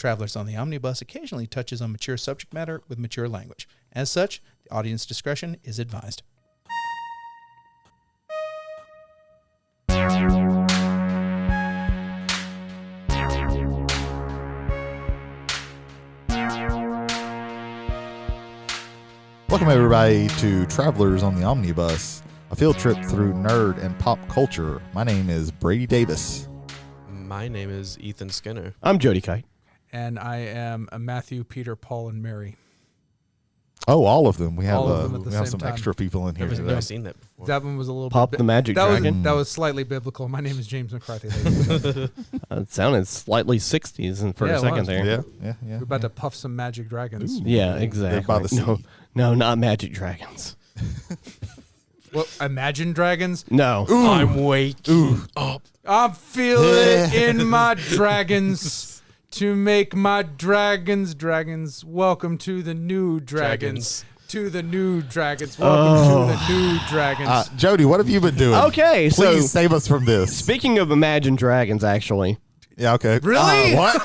Travelers on the Omnibus occasionally touches on mature subject matter with mature language. As such, the audience discretion is advised. Welcome, everybody, to Travelers on the Omnibus, a field trip through nerd and pop culture. My name is Brady Davis. My name is Ethan Skinner. I'm Jody Kight. And I am Matthew, Peter, Paul, and Mary. Oh, all of them. We have, All of them at the we have same some time. extra people in here Never today. seen that before. That one was a little Pop bit... the Magic Dragon. That was slightly biblical. My name is James McCarthy. It sounded slightly 60s for Yeah, a it second was. there. Yeah. We're about to puff some magic dragons. Yeah, exactly. by the sea. No, not Magic Dragons. Well, imagine dragons? No. I'm waking up. I'm feeling it in my dragons to make my dragons. Welcome to the new dragons. To the new dragons. Welcome to the new dragons. Jody, what have you been doing? Okay, so Please save us from this. speaking of Imagine Dragons, actually. Yeah, okay. Really? What?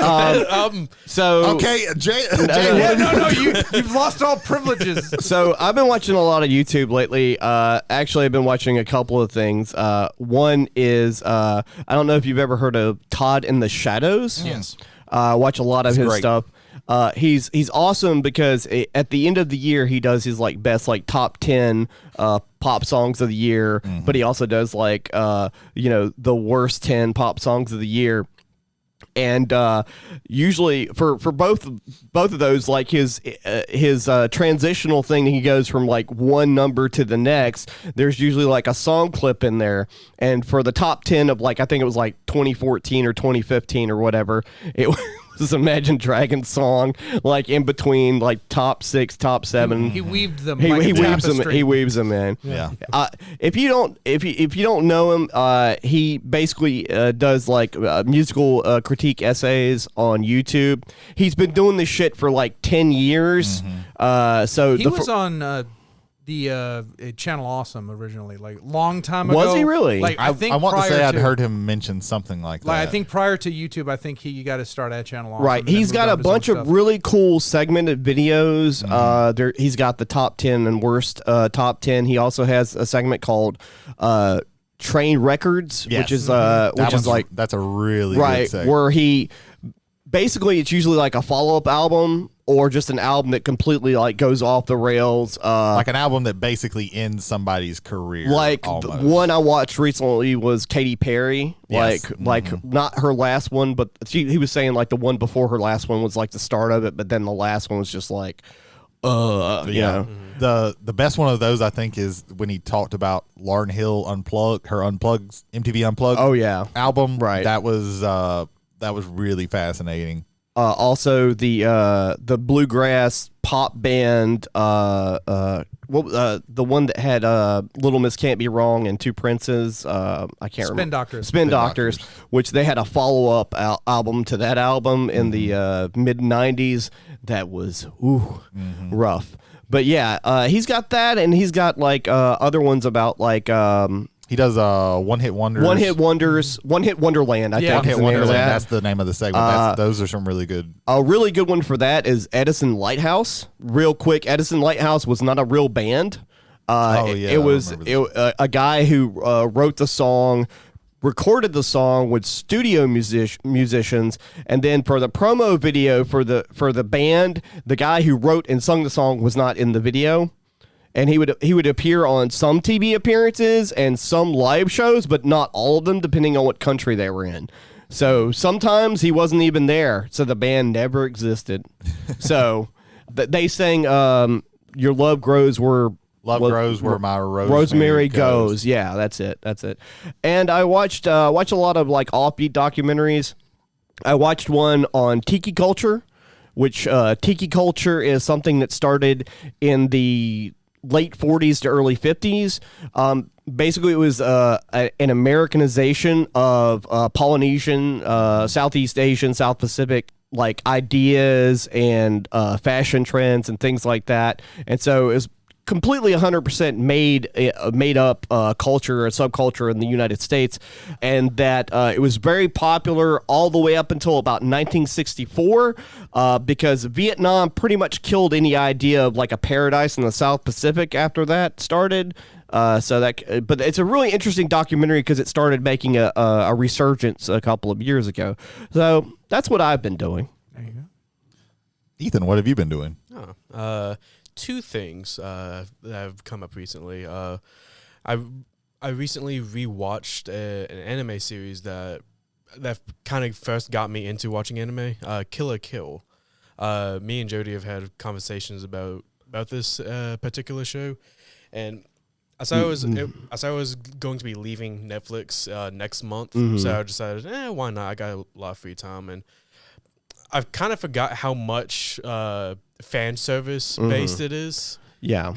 So Okay, Jay. Yeah, no, you've lost all privileges. So I've been watching a lot of YouTube lately. Actually, I've been watching a couple of things. One is I don't know if you've ever heard of Todd in the Shadows. Yes. Watch a lot of his great. stuff. He's awesome because at the end of the year he does his best top 10 pop songs of the year, but he also does the worst 10 pop songs of the year. And usually for both of those, his transitional thing, he goes from one number to the next. There's usually a song clip in there. And for the top 10 of I think it was 2014 or 2015 or whatever, it was Imagine Dragons song in between top 6, top 7. He weaved them. He like a weaves them. tapestry. He weaves them in. Yeah. If you don't know him, he basically does musical critique essays on YouTube. He's been doing this shit for 10 years. So He was on the Channel Awesome originally, long time ago. Was he really? I think I want to say prior I'd heard him mention something like that. I think prior to YouTube, I think he got to start at Channel Awesome. Right, and then he's moved got on a to some bunch of stuff. really cool segmented videos. He's got the top 10 and worst top 10. He also has a segment called Train Records, Yes. which is that's a really good right, segment. where he basically it's usually a follow-up album or just an album that completely goes off the rails. An album that basically ends somebody's career. The almost. one I watched recently was Katy Perry. Yes. Not her last one, but he was saying the one before her last one was the start of it, but then the last one was just you know. The best one of those I think is when he talked about Lauryn Hill her MTV Unplugged. Oh yeah. album. Right. That was really fascinating. Also the bluegrass pop band, the one that had Little Miss Can't Be Wrong and Two Princes. I can't remember. Spin Doctors. Spin Doctors, which they had a follow-up album to that album in the mid-'90s that was rough. But yeah, he's got that, and he's got other ones about He does One Hit Wonders. One Hit Wonderland. I think One is Hit the name of Wonderland. that. That's the name of the segment. Those are some really good. A really good one for that is Edison Lighthouse. Real quick, Edison Lighthouse was not a real band. It was a guy who wrote the song, recorded the song with studio musicians, and then for the promo video for the band, the guy who wrote and sung the song was not in the video. And he would appear on some TV appearances and some live shows, but not all of them, depending on what country they were in. So sometimes he wasn't even there, so the band never existed. So they sang "Your Love Grows Where Grows Where My Rosemary Goes." Yeah, that's it. And I watched a lot of offbeat documentaries. I watched one on tiki culture, which tiki culture is something that started in the late 40s to early 50s. Basically, it was an Americanization of Polynesian, Southeast Asian, South Pacific ideas and fashion trends and things like that. And so it was completely 100% made up culture or subculture in the United States, and that it was very popular all the way up until about 1964, because Vietnam pretty much killed any idea of like a paradise in the South Pacific after that started. But it's a really interesting documentary because it started making a resurgence a couple of years ago. So that's what I've been doing. There you go. Ethan, what have you been doing? Two things that have come up recently. I recently rewatched an anime series that kind of first got me into watching anime. Kill la Kill. Me and Jody have had conversations about this particular show, and as I was going to be leaving Netflix next month, so I decided, why not? I got a lot of free time, and I've kind of forgot how much fan service based it is. Yeah.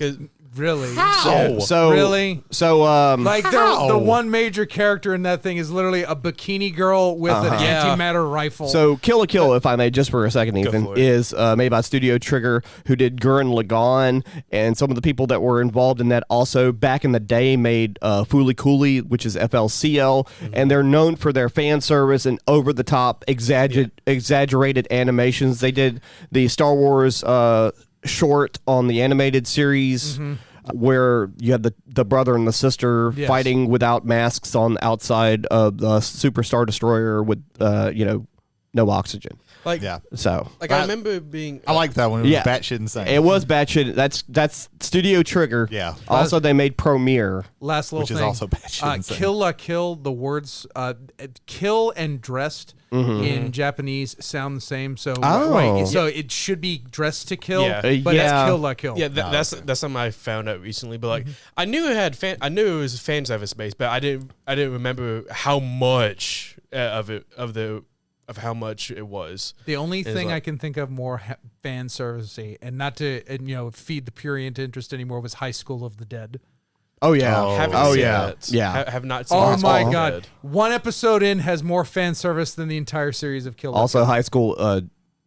Really? How? So really? So like the one major character in that thing is literally a bikini girl with an antimatter rifle. So Kill la Kill, if I may, just for a second, Ethan, is made by Studio Trigger, who did Gurren Lagann, and some of the people that were involved in that also back in the day made Fooly Cooly, which is FLCL, and they're known for their fan service and over the top exaggerated animations. They did the Star Wars short on the animated series where you had the brother and the sister fighting without masks on the outside of the Super Star Destroyer with no oxygen. Like, so I remember being. I like that one. It was batshit insane. It was batshit. That's Studio Trigger. Yeah. Also, they made Premiere. Last little which thing. is also batshit insane. Kill la Kill. The words "kill" and "dressed" in Japanese sound the same. So so it should be "dressed to kill," but it's "kill la Kill." Yeah, that's something I found out recently. But like, I knew it had I knew it was fan service based, but I didn't remember how much of how much it was. The only thing I can think of more fan servicey, and not to feed the prurient interest anymore, was High School of the Dead. Oh yeah. Have not seen. Oh my god! One episode in has more fan service than the entire series of Kill la Also, Kill. High School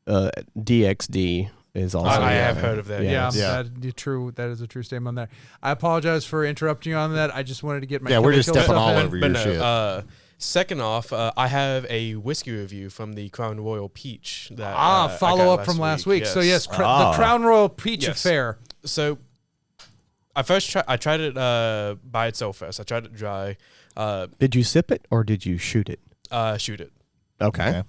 DxD is also. I have heard of that. That is a true statement on that. I apologize for interrupting you on that. I just wanted to get my we're just stepping stuff all in. over your shit. Second off, I have a whiskey review from the Crown Royal Peach. That follow up from last week. Yes. So yes, the Crown Royal Peach affair. So I tried it by itself first. I tried it dry. Did you sip it or did you shoot it? Shoot it. Okay.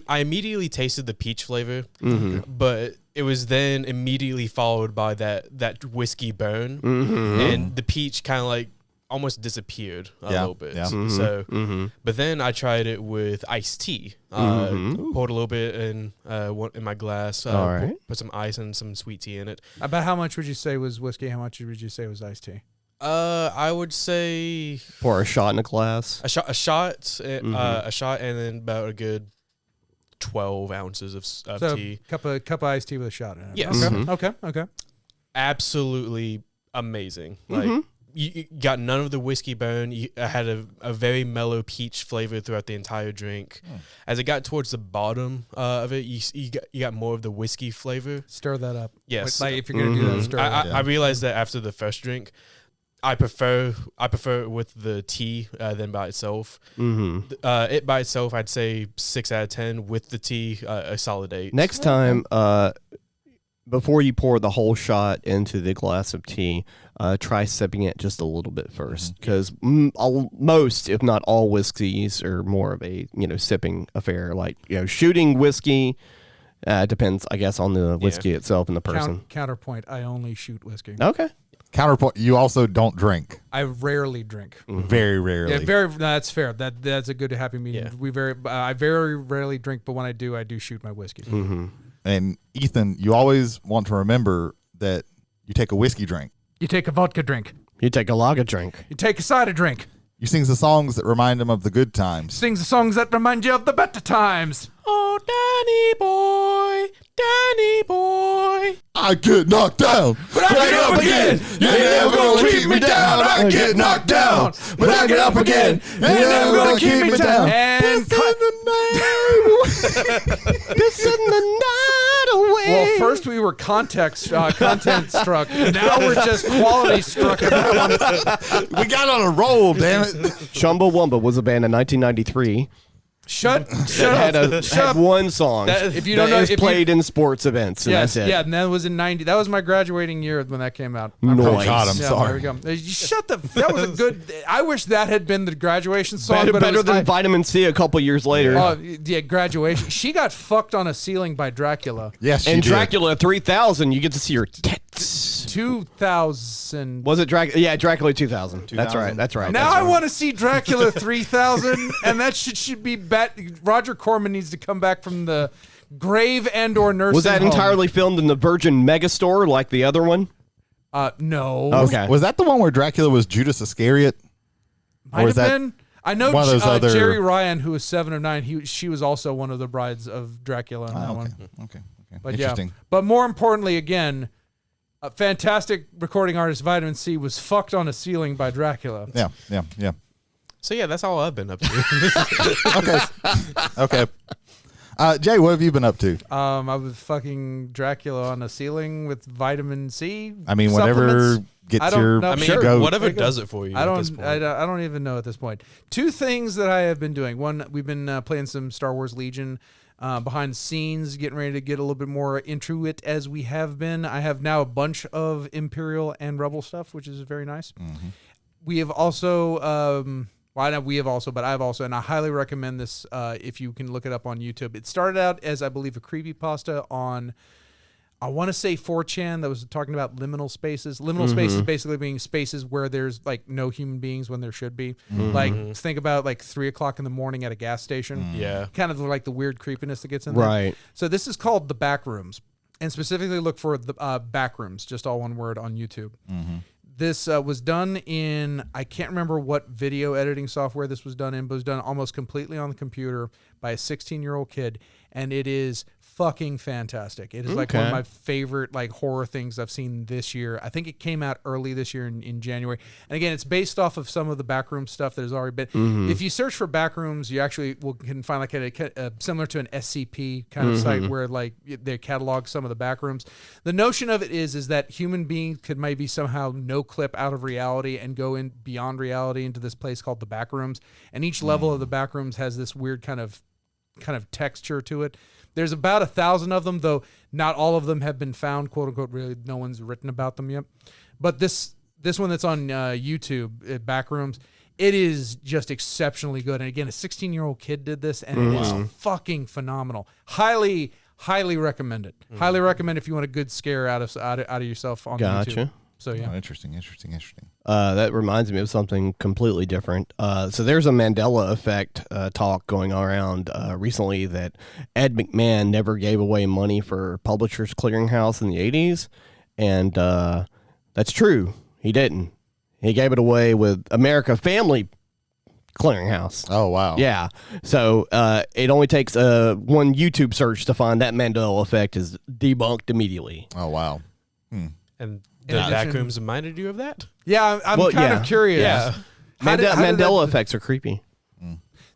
I immediately tasted the peach flavor, but it was then immediately followed by that whiskey burn, and the peach kind of like almost disappeared a little bit. Yeah. But then I tried it with iced tea. Poured a little bit in my glass. Put some ice and some sweet tea in it. About how much would you say was whiskey? How much would you say was iced tea? I would say pour a shot in a glass. A shot, and then about a good 12 ounces of tea. Cup of iced tea with a shot in it. Yes. Okay. Absolutely amazing. Like. You got none of the whiskey burn. I had a very mellow peach flavor throughout the entire drink. As it got towards the bottom of it, you got more of the whiskey flavor. Stir that up. Yes, like if you're gonna do that, stir it up. I realized that after the first drink, I prefer it with the tea than by itself. It by itself, I'd say 6 out of 10. With the tea, a solid 8. Next time, before you pour the whole shot into the glass of tea, try sipping it just a little bit first, because most, if not all, whiskeys are more of a sipping affair. Like shooting whiskey depends, I guess, on the whiskey itself and the person. Counterpoint: I only shoot whiskey. Okay. Counterpoint: you also don't drink. I rarely drink. Very rarely. Yeah, that's fair. That's a good happy medium. Yeah. I very rarely drink, but when I do shoot my whiskey. And Ethan, you always want to remember that you take a whiskey drink. You take a vodka drink. You take a lager drink. You take a cider drink. You sing the songs that remind him of the good times. Sings the songs that remind you of the better times. Oh, Danny boy. I get knocked down, but I get up again. You're never gonna keep me down. I get knocked down, but I get up again. You're never gonna keep me down. And This in the night away. Well, First we were content struck. Now we're just quality struck. At that one. We got on a roll, damn it. Chumbawamba was a band in 1993 Shut that up. had one song. If you don't that know, is if played in sports events, and Yes, that's it. yeah, and that was in 90. That was my graduating year when that came out. Nice. Oh, God, I'm Yeah, sorry. There we go. Shut the. That was a good. I wish that had been the graduation song. but it Better was- than Vitamin C a couple years later. Yeah, graduation. She got fucked on a ceiling by Dracula. Yes, she and did. Dracula 3000, you get to see her tits. 2000. Was it Dracula? Yeah, Dracula 2000. That's 2000. right. That's right. Now that's I right. want to see Dracula 3000, and that should be Roger Corman needs to come back from the grave and/or nursing Was that home. entirely filmed in the Virgin Megastore like the other one? No. Okay. Was that the one where Dracula was Judas Iscariot? Might Or is have that been. I know one of those other- Jerry Ryan, who was 7 of 9. She was also one of the brides of Dracula in that Oh, one. okay. But Interesting. yeah. But more importantly, again, a fantastic recording artist, Vitamin C, was fucked on a ceiling by Dracula. Yeah. So yeah, that's all I've been up to. Okay. Jay, what have you been up to? I was fucking Dracula on a ceiling with Vitamin C. I mean, whatever supplements. I gets don't your know. I mean, go. whatever There you go. does it for you. I At this don't. point. I don't even know at this point. Two things that I have been doing. One, we've been playing some Star Wars Legion behind the scenes, getting ready to get a little bit more into it as we have been. I have now a bunch of Imperial and Rebel stuff, which is very nice. Mm-hmm. We have also. Well, not we have also, but I've also, and I highly recommend this if you can look it up on YouTube. It started out as, I believe, a creepypasta on, I want to say 4chan, that was talking about liminal spaces. Liminal spaces basically being spaces where there's like no human beings when there should be. Like think about like 3 o'clock in the morning at a gas station. Yeah. Kind of like the weird creepiness that gets in there. Right. So this is called the back rooms, and specifically look for the back rooms, just all one word on YouTube. This was done in, I can't remember what video editing software this was done in, but it was done almost completely on the computer by a 16-year-old kid, and it is fucking fantastic. It is like one of my favorite like horror things I've seen this year. I think it came out early this year in January. And again, it's based off of some of the backroom stuff that has already been. If you search for backrooms, you actually can find like a similar to an SCP kind of site where like they catalog some of the backrooms. The notion of it is that human beings could maybe somehow no clip out of reality and go in beyond reality into this place called the backrooms. And each level of the backrooms has this weird kind of texture to it. There's about 1,000 of them, though not all of them have been found, quote unquote. Really, no one's written about them yet. But this one that's on YouTube, Backrooms, it is just exceptionally good. And again, a 16-year-old kid did this, and it is fucking phenomenal. Highly recommend it. Highly recommend if you want a good scare out of yourself on YouTube. So yeah. Oh, interesting. That reminds me of something completely different. So there's a Mandela effect talk going around recently that Ed McMahon never gave away money for Publishers Clearinghouse in the 80s. And that's true. He didn't. He gave it away with America Family Clearinghouse. Oh, wow. Yeah. So it only takes one YouTube search to find that Mandela effect is debunked immediately. Oh, wow. And the backrooms reminded you of that? Yeah, I'm kind of curious. Yeah. How did Mandela that- effects are creepy.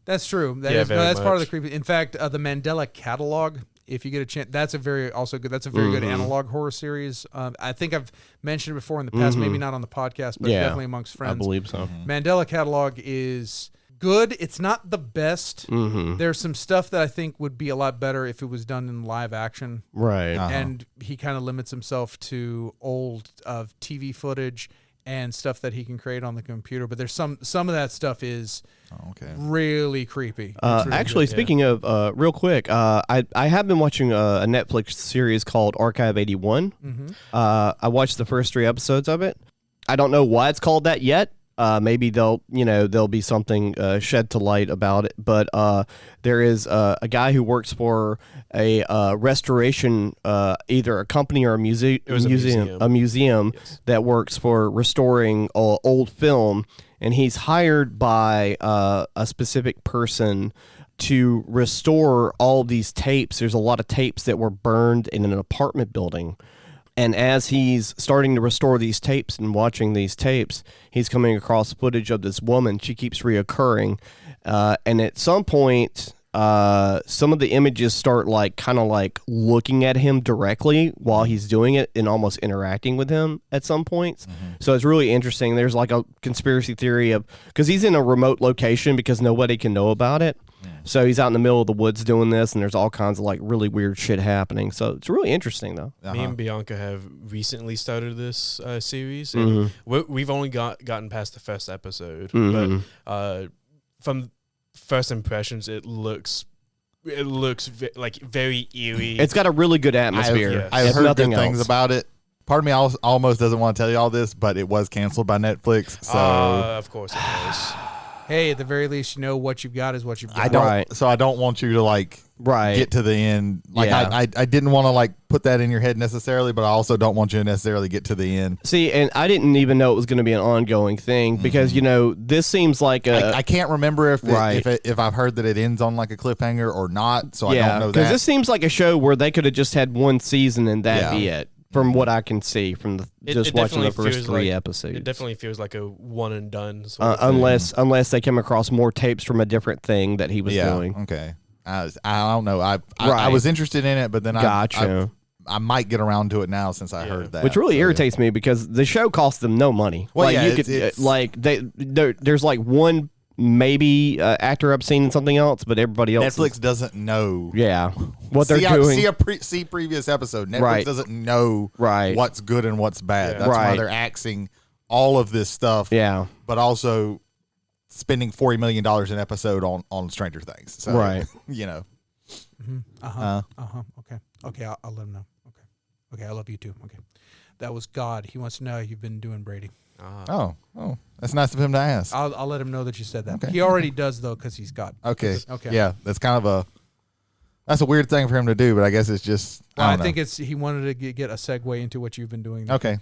That's true. Yeah, very that's part of the much. creepy. In fact, the Mandela catalog, if you get a chance, that's a very good analog horror series. I think I've mentioned it before in the past, maybe not on the podcast, but definitely amongst friends. I believe so. Mandela catalog is good. It's not the best. There's some stuff that I think would be a lot better if it was done in live action. Right. And he kind of limits himself to old TV footage and stuff that he can create on the computer. But there's some of that stuff is really creepy. It's really Actually, good. speaking of, real quick, I have been watching a Netflix series called Archive 81. I watched the first 3 episodes of it. I don't know why it's called that yet. Maybe there'll be something shed to light about it. But there is a guy who works for a restoration, either a company or a museum Yes. that works for restoring old film, and he's hired by a specific person to restore all these tapes. There's a lot of tapes that were burned in an apartment building. And as he's starting to restore these tapes and watching these tapes, he's coming across footage of this woman. She keeps reoccurring. And at some point, some of the images start like kind of like looking at him directly while he's doing it and almost interacting with him at some points. So it's really interesting. There's like a conspiracy theory of, because he's in a remote location because nobody can know about it. So he's out in the middle of the woods doing this, and there's all kinds of like really weird shit happening. So it's really interesting, though. Me and Bianca have recently started this series, and we've only gotten past the first episode. But from first impressions, it looks like very eerie. It's got a really good atmosphere. I've heard good things about it. Part of me almost doesn't want to tell you all this, but it was canceled by Netflix. So of course it was. Hey, at the very least, you know what you've got is what you've got. So I don't want you to like get to the end. Like I didn't want to like put that in your head necessarily, but I also don't want you to necessarily get to the end. See, and I didn't even know it was going to be an ongoing thing because this seems like I can't remember if I've heard that it ends on like a cliffhanger or not. So I don't know that, because this seems like a show where they could have just had one season and that be it. From what I can see from watching the first 3 episodes. It definitely feels like a one and done. Unless they came across more tapes from a different thing that he was doing. Okay. I don't know. I was interested in it, but then I might get around to it now since I heard that. Which really irritates me because the show costs them no money. Well, there's like one maybe actor I've seen in something else, but everybody else Netflix doesn't know. Yeah, what they're doing. See previous episode. Netflix doesn't know what's good and what's bad. Yeah. That's why they're axing all of this stuff. Yeah, but also spending $40 million an episode on Stranger Things. So, you know. Okay. I'll let him know. Okay. I love you too. Okay. That was God. He wants to know how you've been doing, Brady. Oh, that's nice of him to ask. I'll let him know that you said that. Okay. He already does though, because he's God. Okay. Yeah, that's kind of that's a weird thing for him to do, but I guess it's just. I think he wanted to get a segue into what you've been doing. Okay.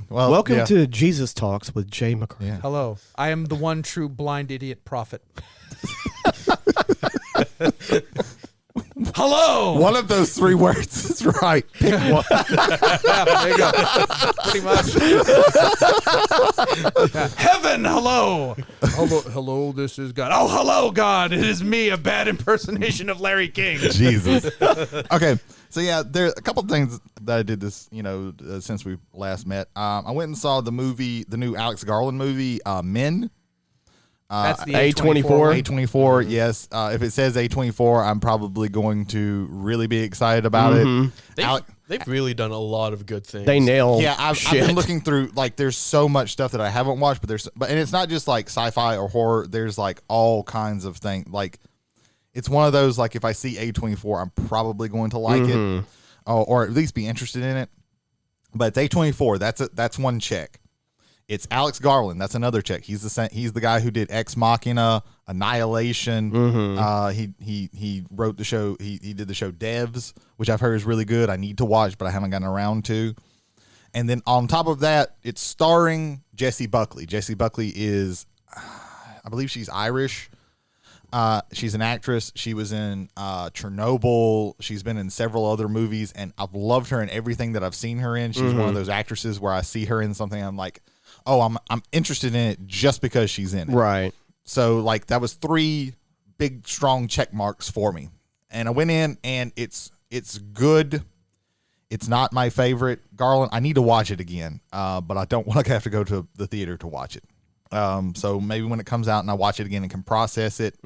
Well, welcome to Jesus Talks with Jay McCray. Yeah. Hello, I am the one true blind idiot prophet. Hello. One of those 3 words is right. Pick one. There you go. Pretty much. Heaven, hello. Hello, this is God. Oh, hello, God. It is me, a bad impersonation of Larry King. Jesus. Okay. So, yeah, there's a couple of things that I did this, since we last met. I went and saw the new Alex Garland movie, Men. That's the A24. A24, yes. If it says A24, I'm probably going to really be excited about it. They've really done a lot of good things. They nail. Yeah, I've been looking through. Like, there's so much stuff that I haven't watched, and it's not just like sci-fi or horror. There's like all kinds of things. Like, it's one of those like if I see A24, I'm probably going to like it, or at least be interested in it. But it's A24. That's one check. It's Alex Garland. That's another check. He's the guy who did Ex Machina, Annihilation. He wrote the show. He did the show Devs, which I've heard is really good. I need to watch, but I haven't gotten around to. And then on top of that, it's starring Jessie Buckley. Jessie Buckley is, I believe she's Irish. She's an actress. She was in Chernobyl. She's been in several other movies, and I've loved her in everything that I've seen her in. She's one of those actresses where I see her in something, I'm like, oh, I'm interested in it just because she's in it. Right. So like that was 3 big strong check marks for me. And I went in and it's good. It's not my favorite Garland. I need to watch it again. But I don't want to have to go to the theater to watch it. So maybe when it comes out and I watch it again and can process it.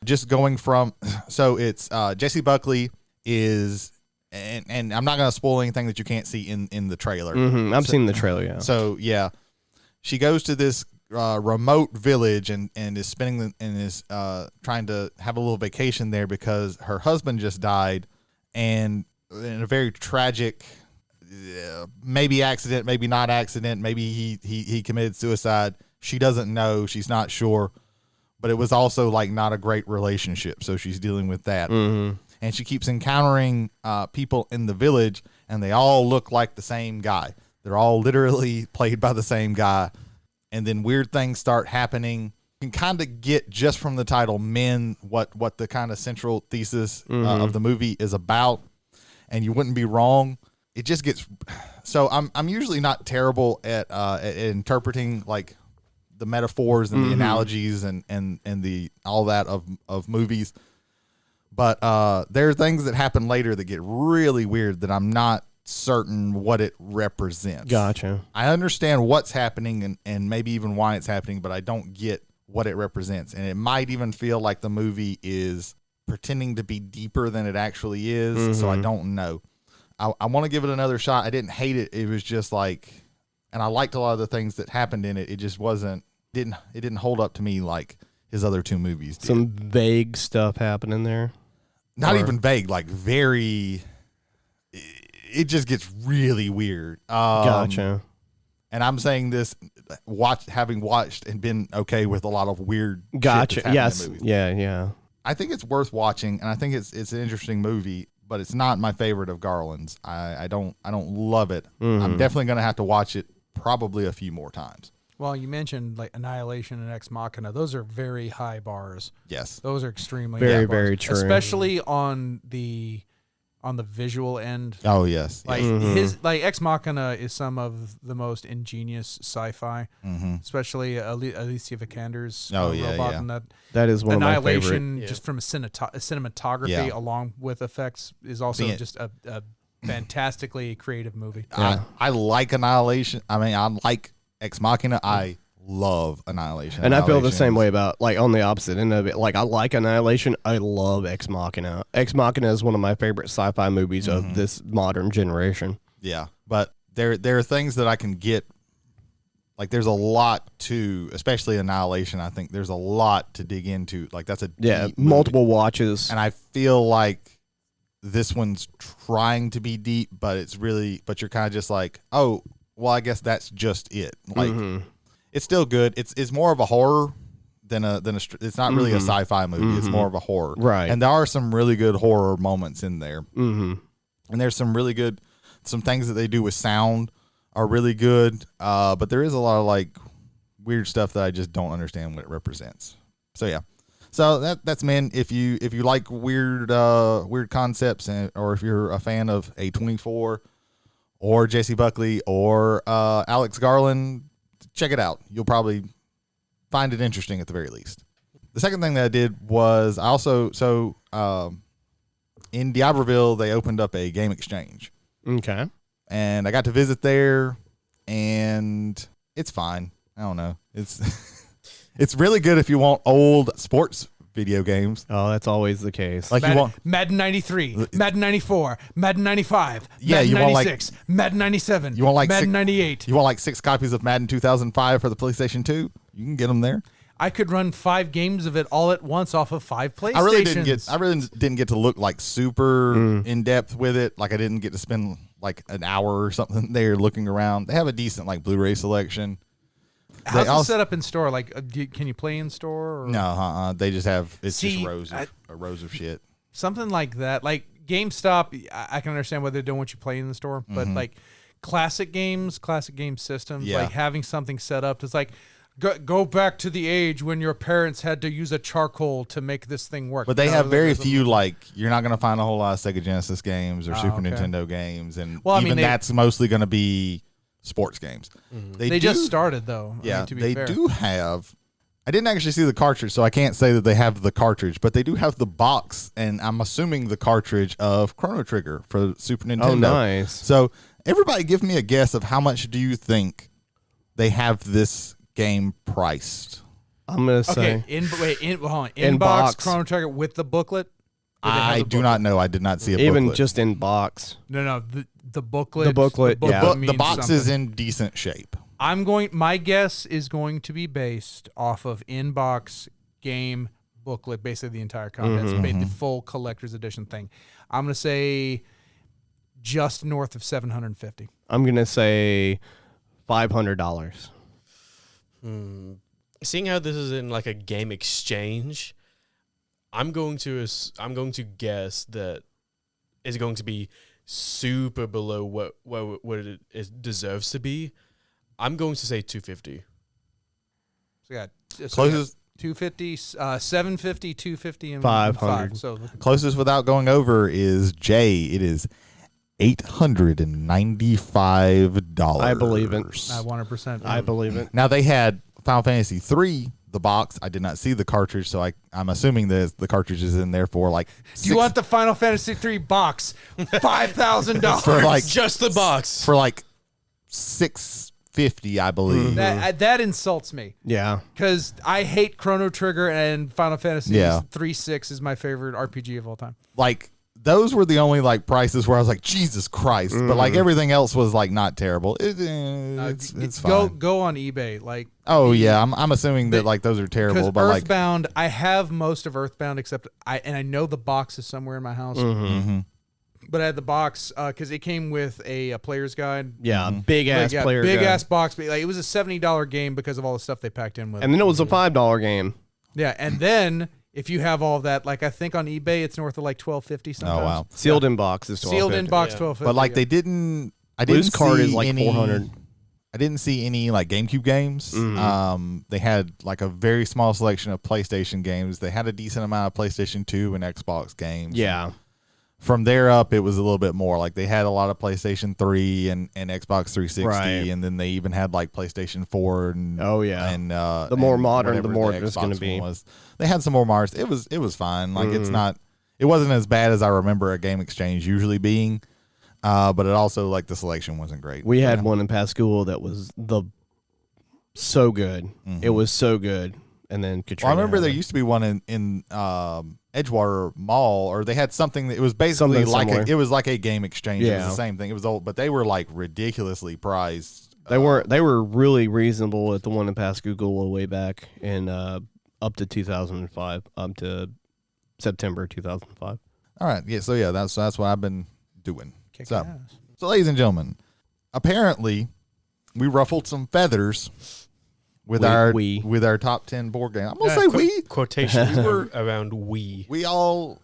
Just going from it's Jessie Buckley is and I'm not going to spoil anything that you can't see in the trailer. I've seen the trailer, yeah. So yeah. She goes to this remote village and is trying to have a little vacation there because her husband just died, and in a very tragic, maybe accident, maybe not accident, maybe he committed suicide. She doesn't know. She's not sure, but it was also like not a great relationship, so she's dealing with that. And she keeps encountering people in the village, and they all look like the same guy. They're all literally played by the same guy. And then weird things start happening. You can kind of get just from the title Men what the kind of central thesis of the movie is about. And you wouldn't be wrong. It just gets so I'm usually not terrible at interpreting like the metaphors and the analogies and the all that of movies. But there are things that happen later that get really weird that I'm not certain what it represents. Gotcha. I understand what's happening and maybe even why it's happening, but I don't get what it represents. And it might even feel like the movie is pretending to be deeper than it actually is. So I don't know. I want to give it another shot. I didn't hate it. It was just like, and I liked a lot of the things that happened in it. It just didn't hold up to me like his other two movies did. Some vague stuff happening there. Not even vague, like very, it just gets really weird. Gotcha. And I'm saying this having watched and been okay with a lot of weird Gotcha. shit that's Yes. happened in movies. Yeah. I think it's worth watching, and I think it's an interesting movie, but it's not my favorite of Garland's. I don't love it. I'm definitely going to have to watch it probably a few more times. Well, you mentioned like Annihilation and Ex Machina. Those are very high bars. Yes. Those are extremely Very, high bars, very true. especially on the visual end. Oh yes. Like his Ex Machina is some of the most ingenious sci-fi, especially Alicia Vikander's robot and that. That is one of my favorite. Annihilation, just from a cinematography along with effects, is also just a fantastically creative movie. I like Annihilation. I mean, I like Ex Machina. I love Annihilation. And I feel the same way about, like, on the opposite end of it. Like, I like Annihilation. I love Ex Machina. Ex Machina is one of my favorite sci-fi movies of this modern generation. Yeah, but there are things that I can get. Like, there's a lot to, especially Annihilation. I think there's a lot to dig into. Like, that's a deep multiple movie. watches. And I feel like this one's trying to be deep, but you're kind of just like, oh, well, I guess that's just it. Like, it's still good. It's more of a horror than it's not really a sci-fi movie. It's more of a horror. Right. And there are some really good horror moments in there. And there's some things that they do with sound are really good. But there is a lot of like weird stuff that I just don't understand what it represents. So yeah. So that's men. If you like weird concepts, or if you're a fan of A24 or J.C. Buckley or Alex Garland, check it out. You'll probably find it interesting at the very least. The second thing that I did was in D'Iberville, they opened up a game exchange. Okay. And I got to visit there, and it's fine. I don't know. It's really good if you want old sports video games. Oh, that's always the case. Like, you want Madden 93, Madden 94, Madden 95, Yeah, Madden you want, 96, Madden 97, you want like Madden six- 98. You want like 6 copies of Madden 2005 for the PlayStation 2? You can get them there. I could run 5 games of it all at once off of 5 PlayStations. I really didn't get to look like super in depth with it. Like, I didn't get to spend like an hour or something there looking around. They have a decent like Blu-ray selection. How's it set up in store? Like, can you play in store? Or? No, they just have just rows of shit. Something like that. Like GameStop, I can understand why they don't want you playing in the store, but like classic game systems, like having something set up, it's like go back to the age when your parents had to use a charcoal to make this thing work. But they have very few, like, you're not going to find a whole lot of Sega Genesis games or Super Nintendo games, and that's mostly going to be sports games. They just started, though. Yeah, to be fair. Do have. I didn't actually see the cartridge, so I can't say that they have the cartridge, but they do have the box, and I'm assuming the cartridge of Chrono Trigger for Super Nintendo. Oh, nice. So everybody give me a guess of how much do you think they have this game priced? I'm going to say... Inbox Chrono Trigger with the booklet? I do not know. I did not see a even booklet. Just in box. No, the booklet. The booklet, the box is in decent shape. My guess is going to be based off of inbox game booklet, basically the entire contents, the full collector's edition thing. I'm going to say just north of $750. I'm going to say $500. Seeing how this is in like a game exchange, I'm going to guess that it's going to be super below what it deserves to be. I'm going to say $250. Closest 250, 750, 250, and 500. So closest without going over is Jay. It is $895. I believe it. 100%. I believe it. Now they had Final Fantasy 3 the box. I did not see the cartridge, so I'm assuming the cartridge is in there for like. Do you want the Final Fantasy 3 box? $5,000 for like just the box for like $650, I believe. That insults me. Yeah. Because I hate Chrono Trigger, and Final Fantasy 3-6 is my favorite RPG of all time. Like those were the only like prices where I was like, Jesus Christ, but like everything else was like not terrible. It's fine. Go on eBay, like. Oh yeah, I'm assuming that like those are terrible, but like Earthbound, I have most of Earthbound except I know the box is somewhere in my house. But I had the box because it came with a player's guide. Yeah, big ass player big guide. ass box. But like, it was a $70 game because of all the stuff they packed in with. And then it was a $5 game. Yeah, and then if you have all of that, like I think on eBay it's north of like $12.50 sometimes. oh wow, Sealed in box is $12.50. Sealed in box $12.50. but like they didn't. I Loose didn't card see is like any, $400. I didn't see any like GameCube games. They had like a very small selection of PlayStation games. They had a decent amount of PlayStation 2 and Xbox games. Yeah. From there up, it was a little bit more. Like they had a lot of PlayStation 3 and Xbox 360, Right. and then they even had like PlayStation 4 and and the more and modern, whatever the more the it's going to Xbox be. one was. They had some more Mars. It was fine. Like it wasn't as bad as I remember a Game Exchange usually being. But it also like the selection wasn't great. We had one in Pascagoula that was so good. It was so good. And then Katrina. Well, I remember there happened. used to be one in Edgewater Mall, or they had something that it was basically Something like similar. it was like a Game Exchange. It Yeah. was the same thing. It was old, but they were like ridiculously priced. They were really reasonable at the one in Pascagoula way back in up to 2005, up to September 2005. All right, yeah. So yeah, that's what I've been doing. Kicking So, ass. so ladies and gentlemen, apparently we ruffled some feathers with our top 10 board game. I'm gonna say we quotations were around we. we all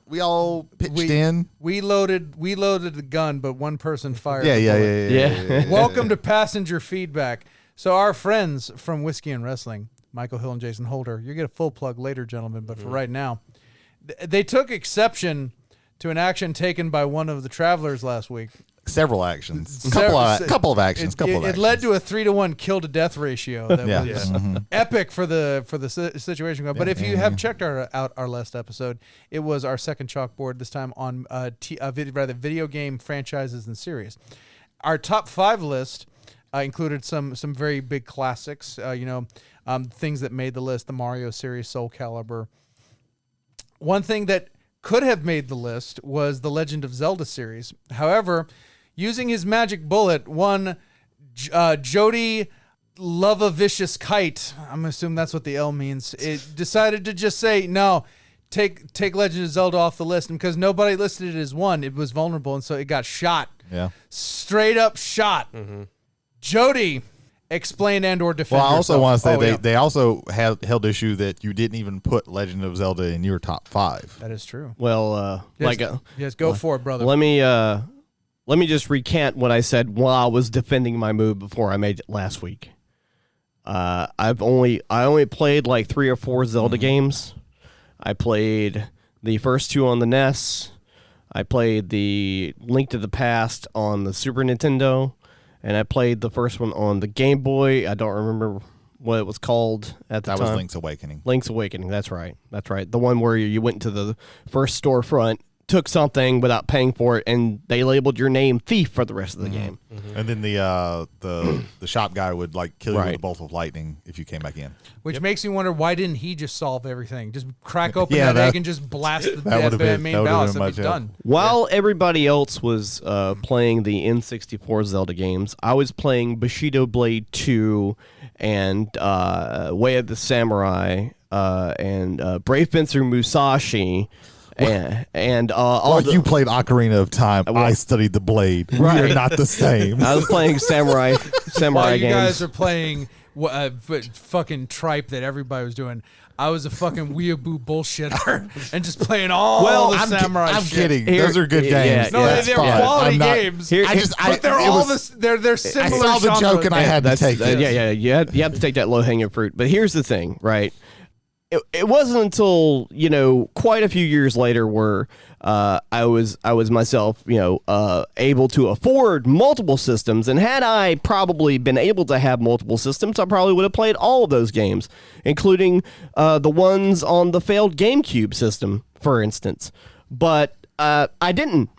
pitched in. We loaded the gun, but one person fired. Yeah, the yeah, bullet. yeah, yeah, yeah. Welcome to passenger feedback. So our friends from Whiskey and Wrestling, Michael Hill and Jason Holder, you get a full plug later, gentlemen, but for right now, they took exception to an action taken by one of the travelers last week. Several actions, couple of actions. It led to a 3-to-1 kill to death ratio that Yeah. was epic for the situation. But if you have checked out our last episode, it was our second chalkboard. This time on video game franchises and series. Our top 5 list included some very big classics. Things that made the list: the Mario series, Soul Calibur. One thing that could have made the list was the Legend of Zelda series. However, using his magic bullet, one Jody Vicious Kight, I'm assuming that's what the L means, it decided to just say, no, take Legend of Zelda off the list. And because nobody listed it as one, it was vulnerable, and so it got shot. Yeah. Straight up shot. Jody, explain and/or defend Well, I also yourself. want to say they also held issue that you didn't even put Legend of Zelda in your top 5. That is true. Well, Yes, go for it, brother. let me just recant what I said while I was defending my move before I made it last week. I only played like 3 or 4 Zelda games. I played the first 2 on the NES. I played the Link to the Past on the Super Nintendo, and I played the first one on the Game Boy. I don't remember what it was called at the time. That was Link's Awakening. Link's Awakening. That's right. The one where you went to the first storefront, took something without paying for it, and they labeled your name Thief for the rest of the game. And then the shop guy would like kill you with Right. a bolt of lightning if you came back in. Which makes me wonder, why didn't he just solve everything? Just crack open Yeah, that egg that- and just blast the that would've been- main that would've ballast been and be much help. done. While everybody else was playing the N64 Zelda games, I was playing Bushido Blade 2 and Way of the Samurai and Brave Fencer Musashi. And all You played Ocarina of Time. I studied the blade. We are not the same. I was playing samurai While you games. guys are playing fucking tripe that everybody was doing, I was a fucking weeaboo bullshitter and just playing all the samurai I'm shit. kidding. Here- Those are good yeah, games. No, That's they're fine. quality I'm not- games. Here- But they're it all was- they're I similar. saw the joke and I had to take it. Yeah. You have to take that low hanging fruit. But here's the thing, right? it wasn't until quite a few years later where I was myself able to afford multiple systems, and had I probably been able to have multiple systems, I probably would have played all of those games, including the ones on the failed GameCube system, for instance. But I didn't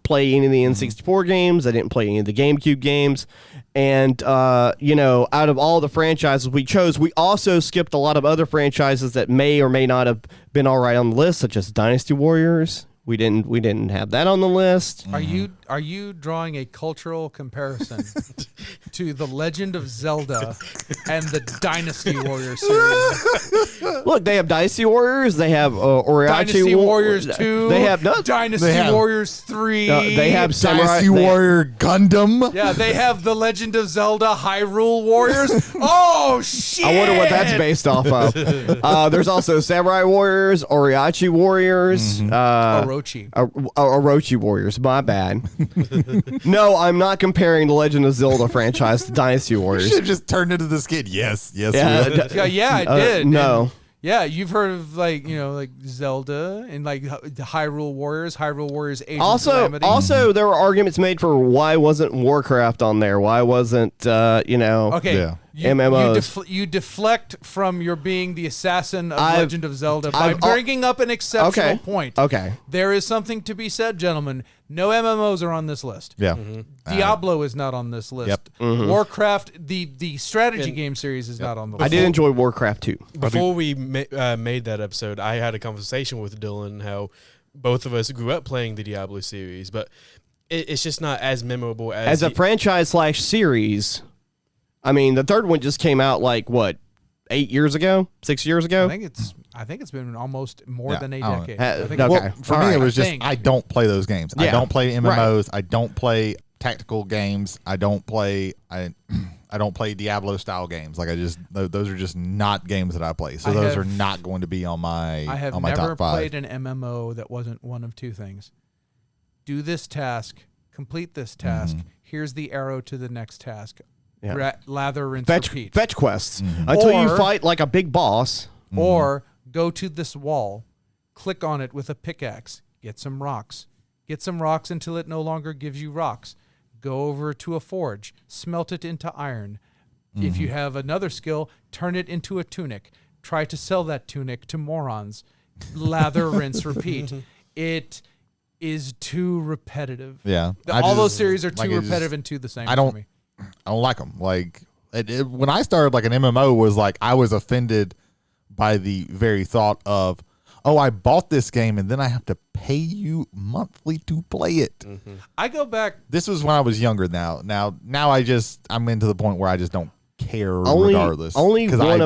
play any of the N64 games. I didn't play any of the GameCube games. And, out of all the franchises we chose, we also skipped a lot of other franchises that may or may not have been all right on the list, such as Dynasty Warriors. We didn't have that on the list. Are you drawing a cultural comparison to the Legend of Zelda and the Dynasty Warriors series? Look, they have Dynasty Warriors. They have Oriachi Dynasty Warriors 2. They have Dynasty Warriors 3. They have Dynasty Warrior Gundam. Yeah, they have the Legend of Zelda Hyrule Warriors. Oh shit! I wonder what that's based off of. There's also Samurai Warriors, Oriachi Warriors, Orochi Warriors. My bad. No, I'm not comparing the Legend of Zelda franchise to Dynasty Warriors. You should have just turned into this kid. Yes, yeah, I did. No. And yeah, you've heard of like Zelda and like the Hyrule Warriors, Age of Calamity. Also, there were arguments made for why wasn't Warcraft on there? Why wasn't Okay. Yeah. MMOs. You deflect from your being the assassin of Legend of Zelda by bringing up an exceptional point. Okay. There is something to be said, gentlemen. No MMOs are on this list. Yeah. Diablo is not on this list. Yep. Warcraft, the strategy game series, is not on the list. I did enjoy Warcraft 2. Before we made that episode, I had a conversation with Dylan how both of us grew up playing the Diablo series, but it's just not as memorable as a franchise / series. I mean, the third one just came out 8 years ago, 6 years ago. I think it's been almost more than a decade. Well, for me, it was just I don't play those games. Yeah. I don't play MMOs. Right. I don't play tactical games. I don't play Diablo style games. Those are just not games that I play. So those are not going to be on my I have on my never top 5. played an MMO that wasn't one of two things: do this task, complete this task. Here's the arrow to the next task. Yeah. Lather, rinse, repeat. Fetch quests until you fight like a big boss. Or go to this wall, click on it with a pickaxe, get some rocks. Get some rocks until it no longer gives you rocks. Go over to a forge, smelt it into iron. If you have another skill, turn it into a tunic. Try to sell that tunic to morons. Lather, rinse, repeat. It is too repetitive. Yeah. All those series are too repetitive and too the same for me. I don't like them. When I started, an MMO was I was offended by the very thought of, I bought this game and then I have to pay you monthly to play it. I go back. This was when I was younger. Now I'm into the point where I just don't care regardless. Only one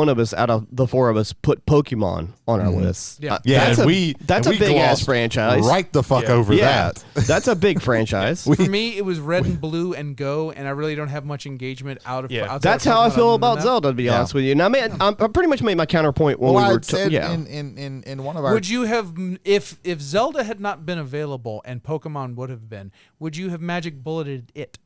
of us out of the four of us put Pokemon on our list. Yeah. That's a big ass franchise. Right the fuck over that. That's a big franchise. For me, it was Red and Blue and Go, and I really don't have much engagement outside That's of how I feel Pokemon about Zelda, to be honest with you. Now, man, I pretty much made my counterpoint when we were in one of our. Would you have, if Zelda had not been available and Pokemon would have been, would you have magic bulleted it?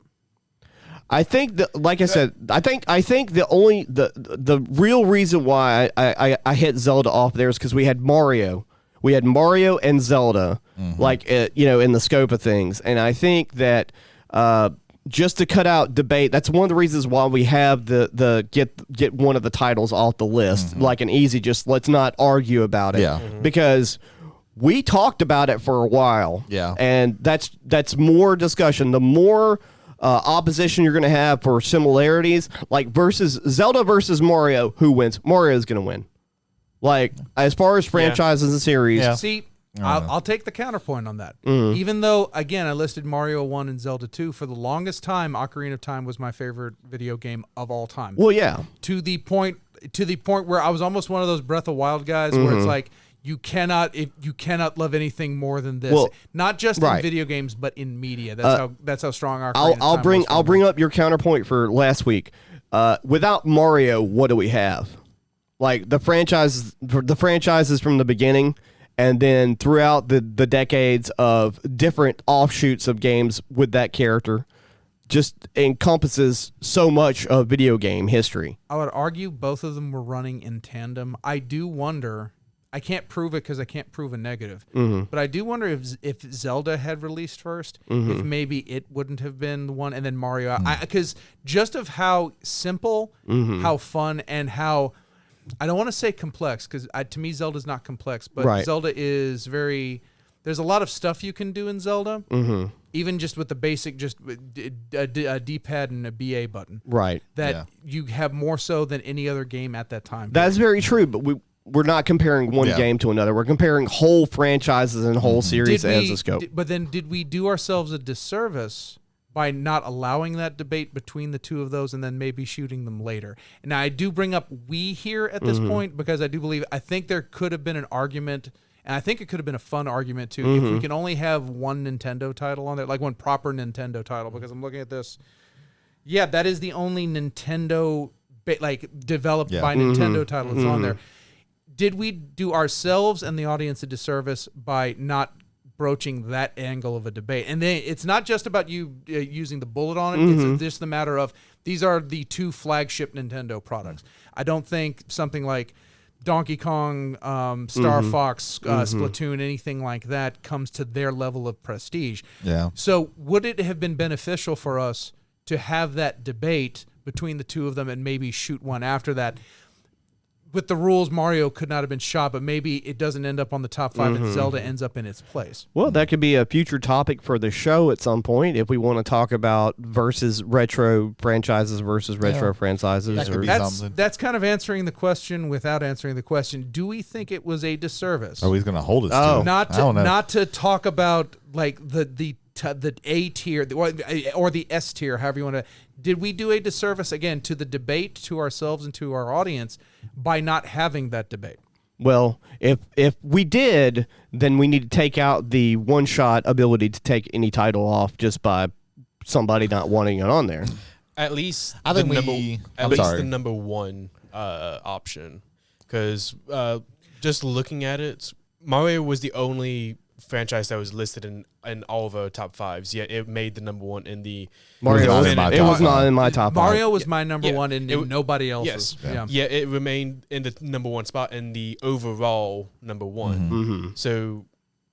I think that, like I said, I think the real reason why I hit Zelda off there is because we had Mario. We had Mario and Zelda, in the scope of things. And I think that just to cut out debate, that's one of the reasons why we have the get one of the titles off the list, like an easy, just let's not argue about it. Yeah. Because we talked about it for a while. Yeah. And that's more discussion. The more opposition you're going to have for similarities, versus Zelda versus Mario, who wins? Mario's going to win. As far as franchises and series. Yeah. See, I'll take the counterpoint on that. Even though, again, I listed Mario 1 and Zelda 2, for the longest time, Ocarina of Time was my favorite video game of all time. Well, yeah. To the point where I was almost one of those Breath of Wild guys where it's like, you cannot love anything more than this. Well, not just in video games, but in media. That's how strong our. I'll bring up your counterpoint for last week. Without Mario, what do we have? The franchises from the beginning, and then throughout the decades of different offshoots of games with that character. just encompasses so much of video game history. I would argue both of them were running in tandem. I do wonder. I can't prove it because I can't prove a negative. But I do wonder if Zelda had released first, if maybe it wouldn't have been the one, and then Mario. Because just of how simple, how fun, and how, I don't want to say complex, because to me Zelda's not complex, but Zelda is very. There's a lot of stuff you can do in Zelda, even just with the basic, just a D-pad and a BA button. Right. That you have more so than any other game at that time. That's very true, but we're not comparing one game to another. We're comparing whole franchises and whole series as a scope. But then did we do ourselves a disservice by not allowing that debate between the two of those and then maybe shooting them later? And now I do bring up we here at this point because I think there could have been an argument, and I think it could have been a fun argument too, if we can only have one Nintendo title on there, like one proper Nintendo title, because I'm looking at this. Yeah, that is the only Nintendo developed by Nintendo title that's on there. Did we do ourselves and the audience a disservice by not broaching that angle of a debate? And then it's not just about you using the bullet on it. It's just the matter of these are the two flagship Nintendo products. I don't think something like Donkey Kong, Star Fox, Splatoon, anything like that comes to their level of prestige. Yeah. So would it have been beneficial for us to have that debate between the two of them and maybe shoot one after that? With the rules, Mario could not have been shot, but maybe it doesn't end up on the top 5 and Zelda ends up in its place. Well, that could be a future topic for the show at some point if we want to talk about retro franchises versus retro franchises. That could be something. That's kind of answering the question without answering the question. Do we think it was a disservice? Oh, he's going to hold us to it. Not to talk about like the A tier or the S tier, however you want to. Did we do a disservice again to the debate, to ourselves and to our audience by not having that debate? Well, if we did, then we need to take out the one-shot ability to take any title off just by somebody not wanting it on there. At least I think the number one option, because just looking at it, Mario was the only franchise that was listed in all of our top 5s, yet it made the number one in the Mario. It was not in my top 5. Mario was my number one and nobody else's. Yes. Yeah, it remained in the number one spot in the overall number one. So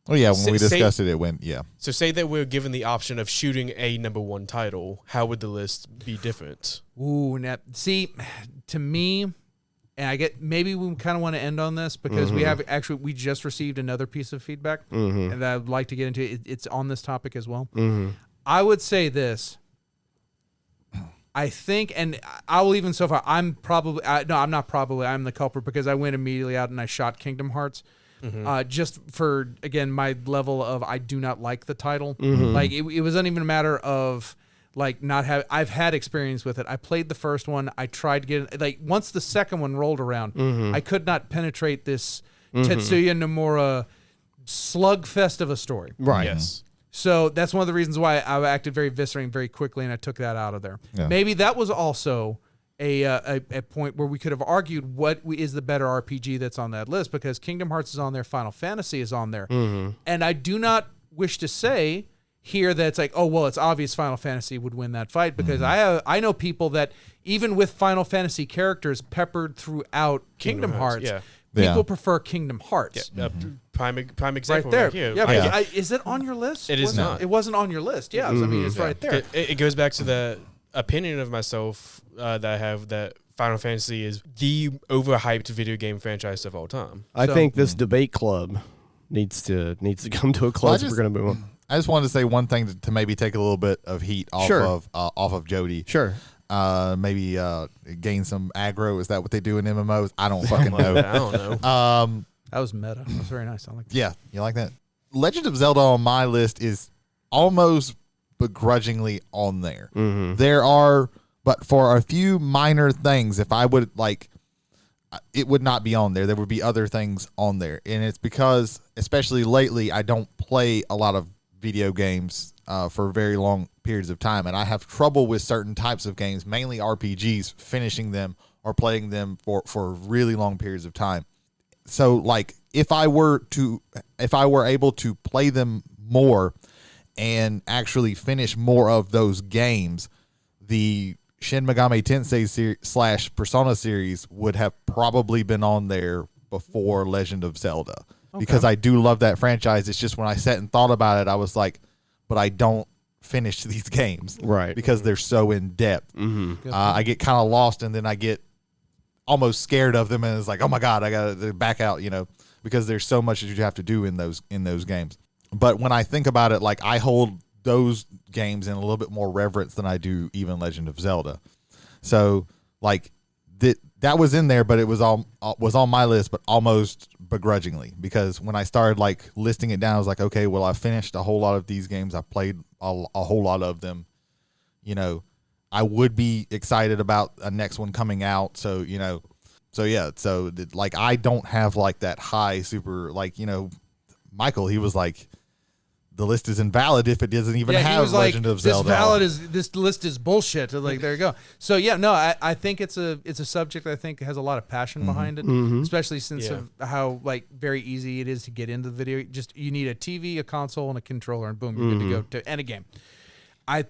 when we discussed it went, So say that we're given the option of shooting a number one title, how would the list be different? Ooh, now, see, to me, and I get maybe we kind of want to end on this because we just received another piece of feedback, and I'd like to get into it. It's on this topic as well. I would say this. I think, and I will even so far. I'm the culprit because I went immediately out and I shot Kingdom Hearts. Just for again my level of I do not like the title. Like it wasn't even a matter of. Like not have I've had experience with it. I played the first one. I tried to get it. Like once the second one rolled around, I could not penetrate this Tetsuya Nomura slugfest of a story. Right. Yes. So that's one of the reasons why I acted very viscerally and very quickly, and I took that out of there. Yeah. Maybe that was also a point where we could have argued what is the better RPG that's on that list, because Kingdom Hearts is on there, Final Fantasy is on there, and I do not wish to say here that it's like, oh, well, it's obvious Final Fantasy would win that fight, because I know people that even with Final Fantasy characters peppered throughout Kingdom Hearts, people prefer Kingdom Hearts. Prime example right there. Right here. Yeah. Is it on your list? It is not. It wasn't on your list. Yeah, I mean, it's right there. It goes back to the opinion of myself that I have that Final Fantasy is the overhyped video game franchise of all time. I think this debate club needs to come to a close. We're going to move on. I just wanted to say one thing to maybe take a little bit of heat off of Jody. Sure. Maybe gain some aggro. Is that what they do in MMOs? I don't fucking know. I don't know. That was meta. That was very nice. I like that. Yeah, you like that? Legend of Zelda on my list is almost begrudgingly on there. There are, but for a few minor things, if I would it would not be on there. There would be other things on there. And it's because, especially lately, I don't play a lot of video games for very long periods of time, and I have trouble with certain types of games, mainly RPGs, finishing them or playing them for really long periods of time. So if I were able to play them more and actually finish more of those games, the Shin Megami Tensei / Persona series would have probably been on there before Legend of Zelda. Because I do love that franchise. It's just when I sat and thought about it, I was like, but I don't finish these games. Right. Because they're so in depth. I get kind of lost, and then I get almost scared of them, and it's like, oh my God, I got to back out, because there's so much that you have to do in those games. But when I think about it, like, I hold those games in a little bit more reverence than I do even Legend of Zelda. So, like, that was in there, but it was on my list, but almost begrudgingly, because when I started like listing it down, I was like, okay, well, I finished a whole lot of these games. I played a whole lot of them. I would be excited about a next one coming out. So, like, I don't have like that high super, like, Michael, he was like, the list is invalid if it doesn't even have Legend of Zelda. This list is bullshit. Like, there you go. So yeah, no, I think it's a subject that I think has a lot of passion behind it, especially since of how like very easy it is to get into the video. Just you need a TV, a console, and a controller, and boom, you're good to go to end a game. I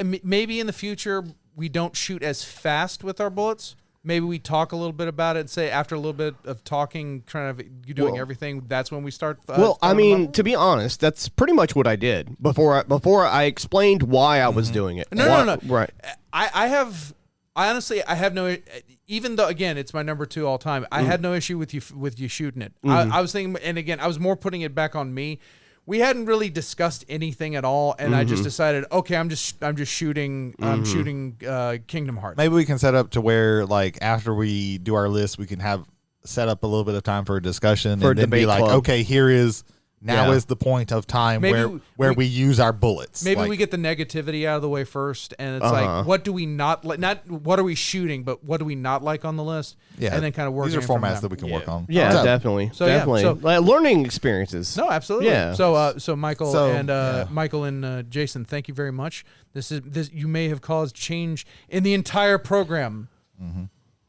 maybe in the future we don't shoot as fast with our bullets. Maybe we talk a little bit about it and say after a little bit of talking, kind of you doing everything, that's when we start. I mean, to be honest, that's pretty much what I did before I explained why I was doing it. No. Right. I honestly have no, even though again it's my number 2 all time. I had no issue with you shooting it. I was thinking, and again I was more putting it back on me. We hadn't really discussed anything at all, and I just decided, okay, I'm just shooting Kingdom Hearts. Maybe we can set up to where, like, after we do our list, we can have set up a little bit of time for a discussion, and then be like, okay, here is now is the point of time where we use our bullets. Maybe we get the negativity out of the way first, and it's like, what do we not like? Not what are we shooting, but what do we not like on the list? Yeah, and then kind of work. These are formats that we can work on. Yeah, definitely. So, definitely. So, like, learning experiences. No, absolutely. Yeah. So Michael and Jason, thank you very much. This you may have caused change in the entire program.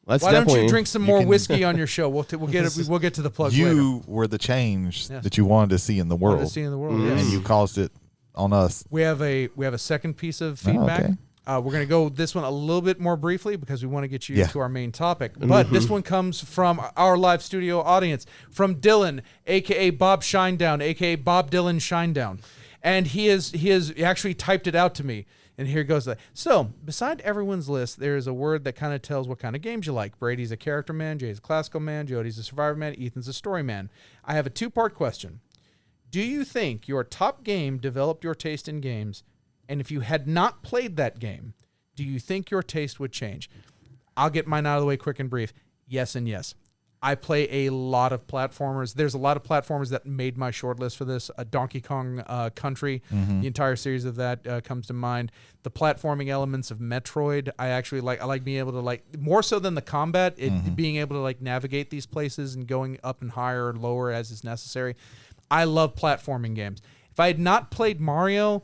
Why don't you drink some more whiskey on your show? We'll get to the plug later. You were the change that you wanted to see in the world. Yes. And you caused it on us. We have a second piece of feedback. Okay. We're going to go this one a little bit more briefly because we want to get you to our main topic. But this one comes from our live studio audience, from Dylan, a.k.a. Bob Shinedown, a.k.a. Bob Dylan Shinedown. And he has actually typed it out to me. And here goes. So, beside everyone's list, there is a word that kind of tells what kind of games you like. Brady's a character man, Jay's a classical man, Jody's a survivor man, Ethan's a story man. I have a 2-part question. Do you think your top game developed your taste in games? And if you had not played that game, do you think your taste would change? I'll get mine out of the way quick and brief. Yes and yes. I play a lot of platformers. There's a lot of platformers that made my short list for this. Donkey Kong Country, the entire series of that comes to mind. The platforming elements of Metroid, I actually like. I like being able to, like, more so than the combat, being able to like navigate these places and going up and higher or lower as is necessary. I love platforming games. If I had not played Mario,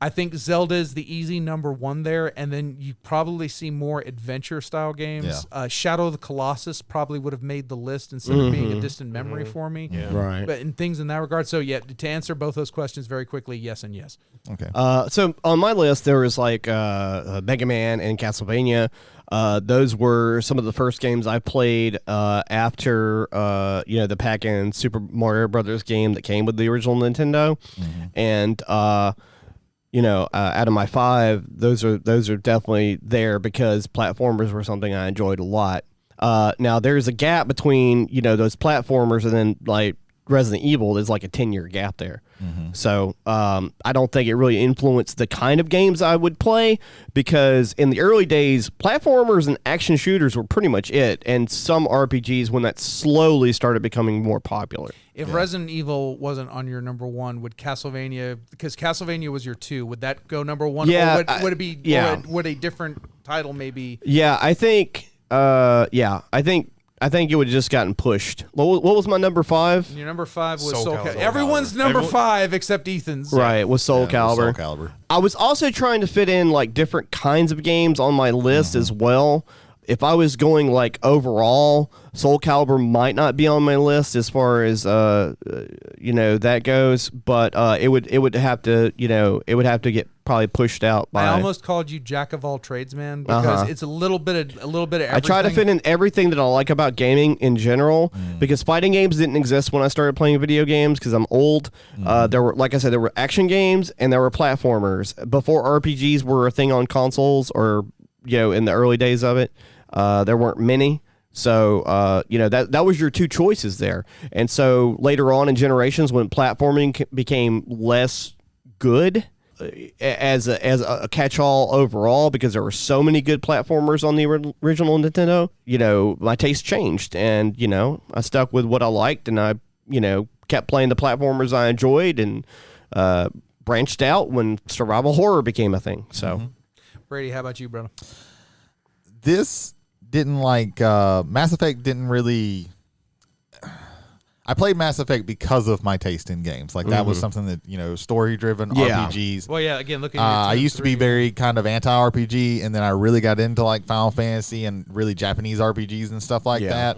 I think Zelda is the easy number 1 there, and then you probably see more adventure-style games. Yeah. Shadow of the Colossus probably would have made the list instead of being a distant memory for me. Yeah. Right. But in things in that regard. So, yeah, to answer both those questions very quickly, yes and yes. Okay. So on my list, there was like Mega Man and Castlevania. Those were some of the first games I played after the Pac-Man Super Mario Brothers game that came with the original Nintendo, and out of my 5, those are definitely there because platformers were something I enjoyed a lot. Now there's a gap between those platformers and then like Resident Evil. There's like a 10-year gap there. So I don't think it really influenced the kind of games I would play, because in the early days, platformers and action shooters were pretty much it, and some RPGs when that slowly started becoming more popular. If Resident Evil wasn't on your number 1, would Castlevania, because Castlevania was your 2, would that go number 1? Yeah, or would it be? Yeah. Would a different title maybe? Yeah, I think. I think it would have just gotten pushed. What was my number 5? Your number 5 was Soul Soul Calibur. Calibur. Everyone's number 5 except Ethan's. Right, was Soul Calibur. Soul Calibur. I was also trying to fit in like different kinds of games on my list as well. if I was going like overall, Soul Calibur might not be on my list as far as that goes, but it would have to get probably pushed out by. I almost called you jack of all trades, man, because it's a little bit of everything. I try to fit in everything that I like about gaming in general, because fighting games didn't exist when I started playing video games because I'm old. There were, like I said, there were action games and there were platformers before RPGs were a thing on consoles, or in the early days of it. There weren't many. So, that was your two choices there. And so later on in generations, when platforming became less good as a catch-all overall, because there were so many good platformers on the original Nintendo, my taste changed. And, I stuck with what I liked, and I, kept playing the platformers I enjoyed, and branched out when survival horror became a thing. So, Brady, how about you, brother? This didn't Mass Effect didn't really. I played Mass Effect because of my taste in games. Like that was something that story driven RPGs. Well, yeah. Again, looking. I used to be very kind of anti RPG, and then I really got into like Final Fantasy and really Japanese RPGs and stuff like that.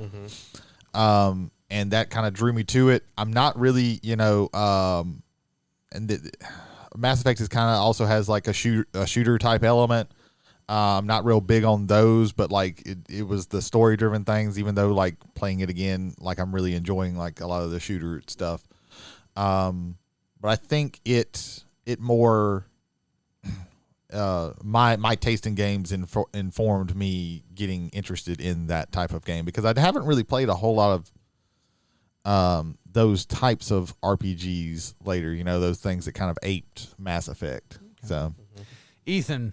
And that kind of drew me to it. I'm not really, Mass Effect is kind of also has like a shooter type element. I'm not real big on those, but like it was the story driven things, even though like playing it again, like I'm really enjoying like a lot of the shooter stuff. But I think it more, my taste in games informed me getting interested in that type of game, because I haven't really played a whole lot of, those types of RPGs later, those things that kind of aped Mass Effect. So Ethan,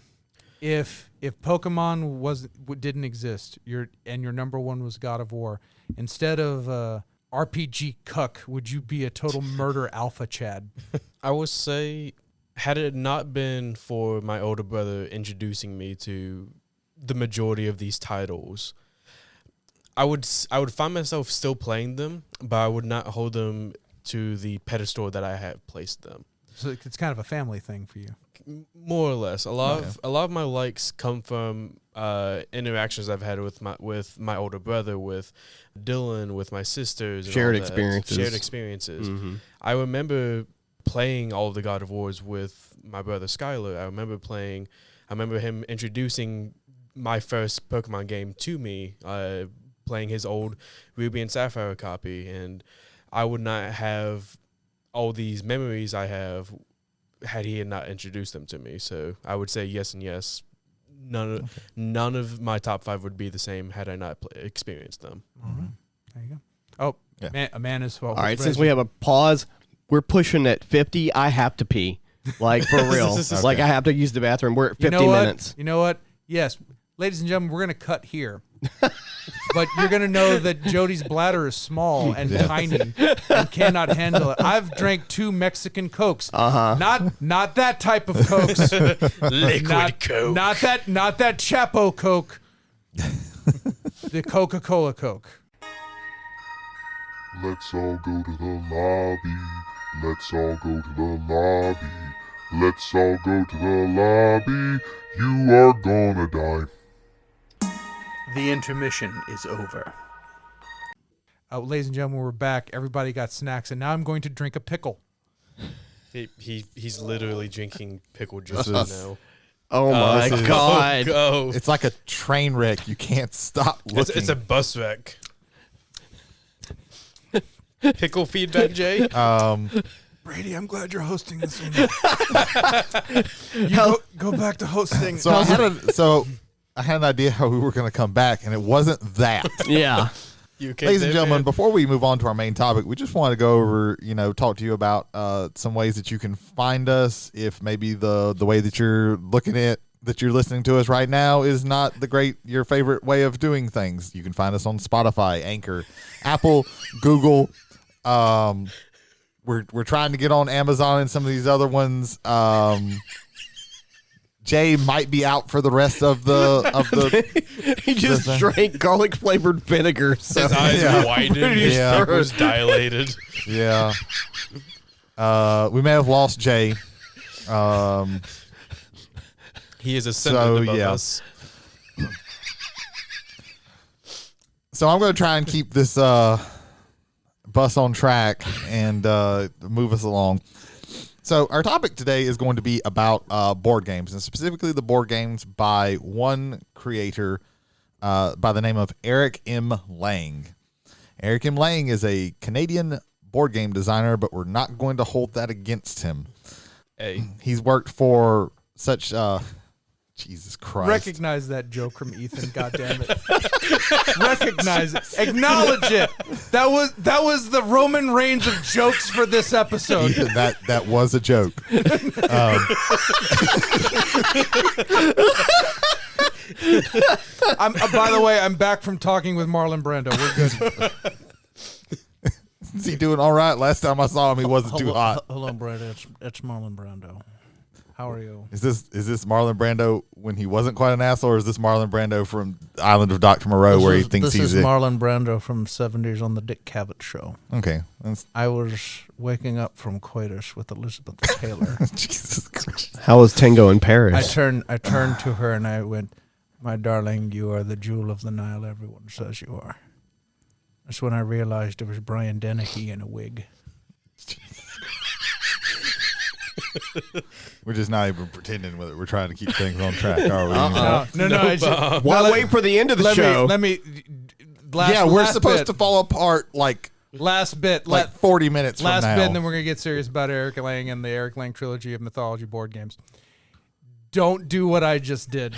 If Pokemon didn't exist, your number one was God of War, instead of RPG cuck, would you be a total murder alpha Chad? I would say, had it not been for my older brother introducing me to the majority of these titles, I would find myself still playing them, but I would not hold them to the pedestal that I have placed them. So it's kind of a family thing for you. More or less. A lot of my likes come from interactions I've had with my older brother, with Dylan, with my sisters. And Shared all that. experiences. Shared experiences. I remember playing all of the God of Wars with my brother Skylar. I remember him introducing my first Pokemon game to me, playing his old Ruby and Sapphire copy, and I would not have all these memories I have had he not introduced them to me. So I would say yes and yes. None of my top 5 would be the same had I not experienced them. There you go. Oh, yeah. Amanda's fault. All right, since we have a pause, we're pushing at 50. I have to pee. Like, for real. Like, I have to use the bathroom. We're at 50 minutes. You know what? Yes. Ladies and gentlemen, we're going to cut here. But you're going to know that Jody's bladder is small and tiny and cannot handle it. I've drank 2 Mexican Cokes. Not that type of Cokes. Liquid Coke. Not that Chapo Coke. The Coca-Cola Coke. Let's all go to the lobby. Let's all go to the lobby. Let's all go to the lobby. You are gonna die. The intermission is over. Ladies and gentlemen, we're back. Everybody got snacks, and now I'm going to drink a pickle. He's literally drinking pickle juice now. Oh my God. Go. it's like a train wreck. You can't stop looking. It's a bus wreck. Pickle feedback, Jay? Brady, I'm glad you're hosting this one. Go back to hosting. So I had an idea how we were going to come back, and it wasn't that. Yeah. Ladies and gentlemen, before we move on to our main topic, we just want to go over, talk to you about some ways that you can find us. If maybe the way that you're listening to us right now is not your favorite way of doing things. You can find us on Spotify, Anchor, Apple, Google. We're trying to get on Amazon and some of these other ones. Jay might be out for the rest of the. He just drank garlic flavored vinegar. So. His eyes widened. His pupils dilated. Yeah. We may have lost Jay. He is ascended above us. So I'm going to try and keep this bus on track and move us along. So our topic today is going to be about board games, and specifically the board games by one creator by the name of Eric M. Lang. Eric M. Lang is a Canadian board game designer, but we're not going to hold that against him. Hey, He's worked for such Jesus Christ. Recognize that joke from Ethan. God damn it! Recognize it. Acknowledge it. That was the Roman Reigns of jokes for this episode. Ethan, that was a joke. By the way, I'm back from talking with Marlon Brando. We're good. Is he doing all right? Last time I saw him, he wasn't too hot. Hello, Brando. It's Marlon Brando. How are you? Is this Marlon Brando when he wasn't quite an asshole, or is this Marlon Brando from Island of Dr. Moreau where he thinks this he's is it? Marlon Brando from 70s on the Dick Cavett show. Okay. I was waking up from coitus with Elizabeth Taylor. Jesus Christ. How was Tango in Paris? I turned to her and I went, "My darling, you are the jewel of the Nile everyone says you are." That's when I realized it was Brian Dennehy in a wig. We're just not even pretending with it. We're trying to keep things on track, are we? No. Why wait for the end of the show? Let me. We're supposed to fall apart like Last bit. 40 minutes from Last now. bit, and then we're going to get serious about Eric Lang and the Eric Lang trilogy of Mythology board games. Don't do what I just did.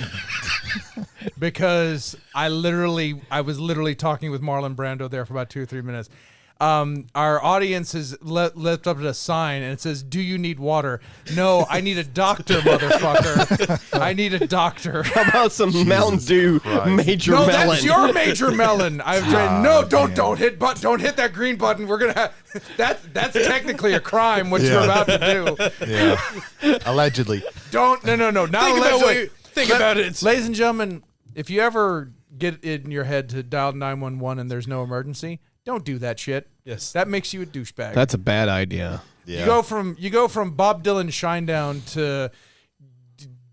Because I was literally talking with Marlon Brando there for about 2 or 3 minutes. Our audience has left up a sign and it says, "Do you need water?" No, I need a doctor, motherfucker. I need a doctor. How about some Mountain Dew Major No, Melon? that's your Major Melon. I've tried. No, don't hit that green button. We're gonna have that's technically a crime. What you're about to do. Yeah. Allegedly. Don't. No. Not allegedly. Think about it. Ladies and gentlemen, if you ever get it in your head to dial 911 and there's no emergency, don't do that shit. Yes. That makes you a douchebag. That's a bad idea. Yeah. You go from Bob Dylan Shinedown to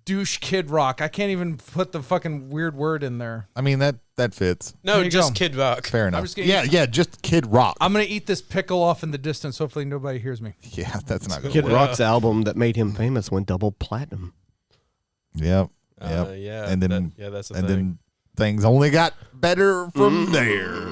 douche Kid Rock. I can't even put the fucking weird word in there. I mean, that fits. No, There you just go. Kid Rock. Fair enough. just gonna Yeah, just Kid Rock. I'm gonna eat this pickle off in the distance. Hopefully nobody hears me. Yeah, that's not good. Kid Rock's album that made him famous went double platinum. Yep. Yeah. And then that's the and thing. then things only got better from there.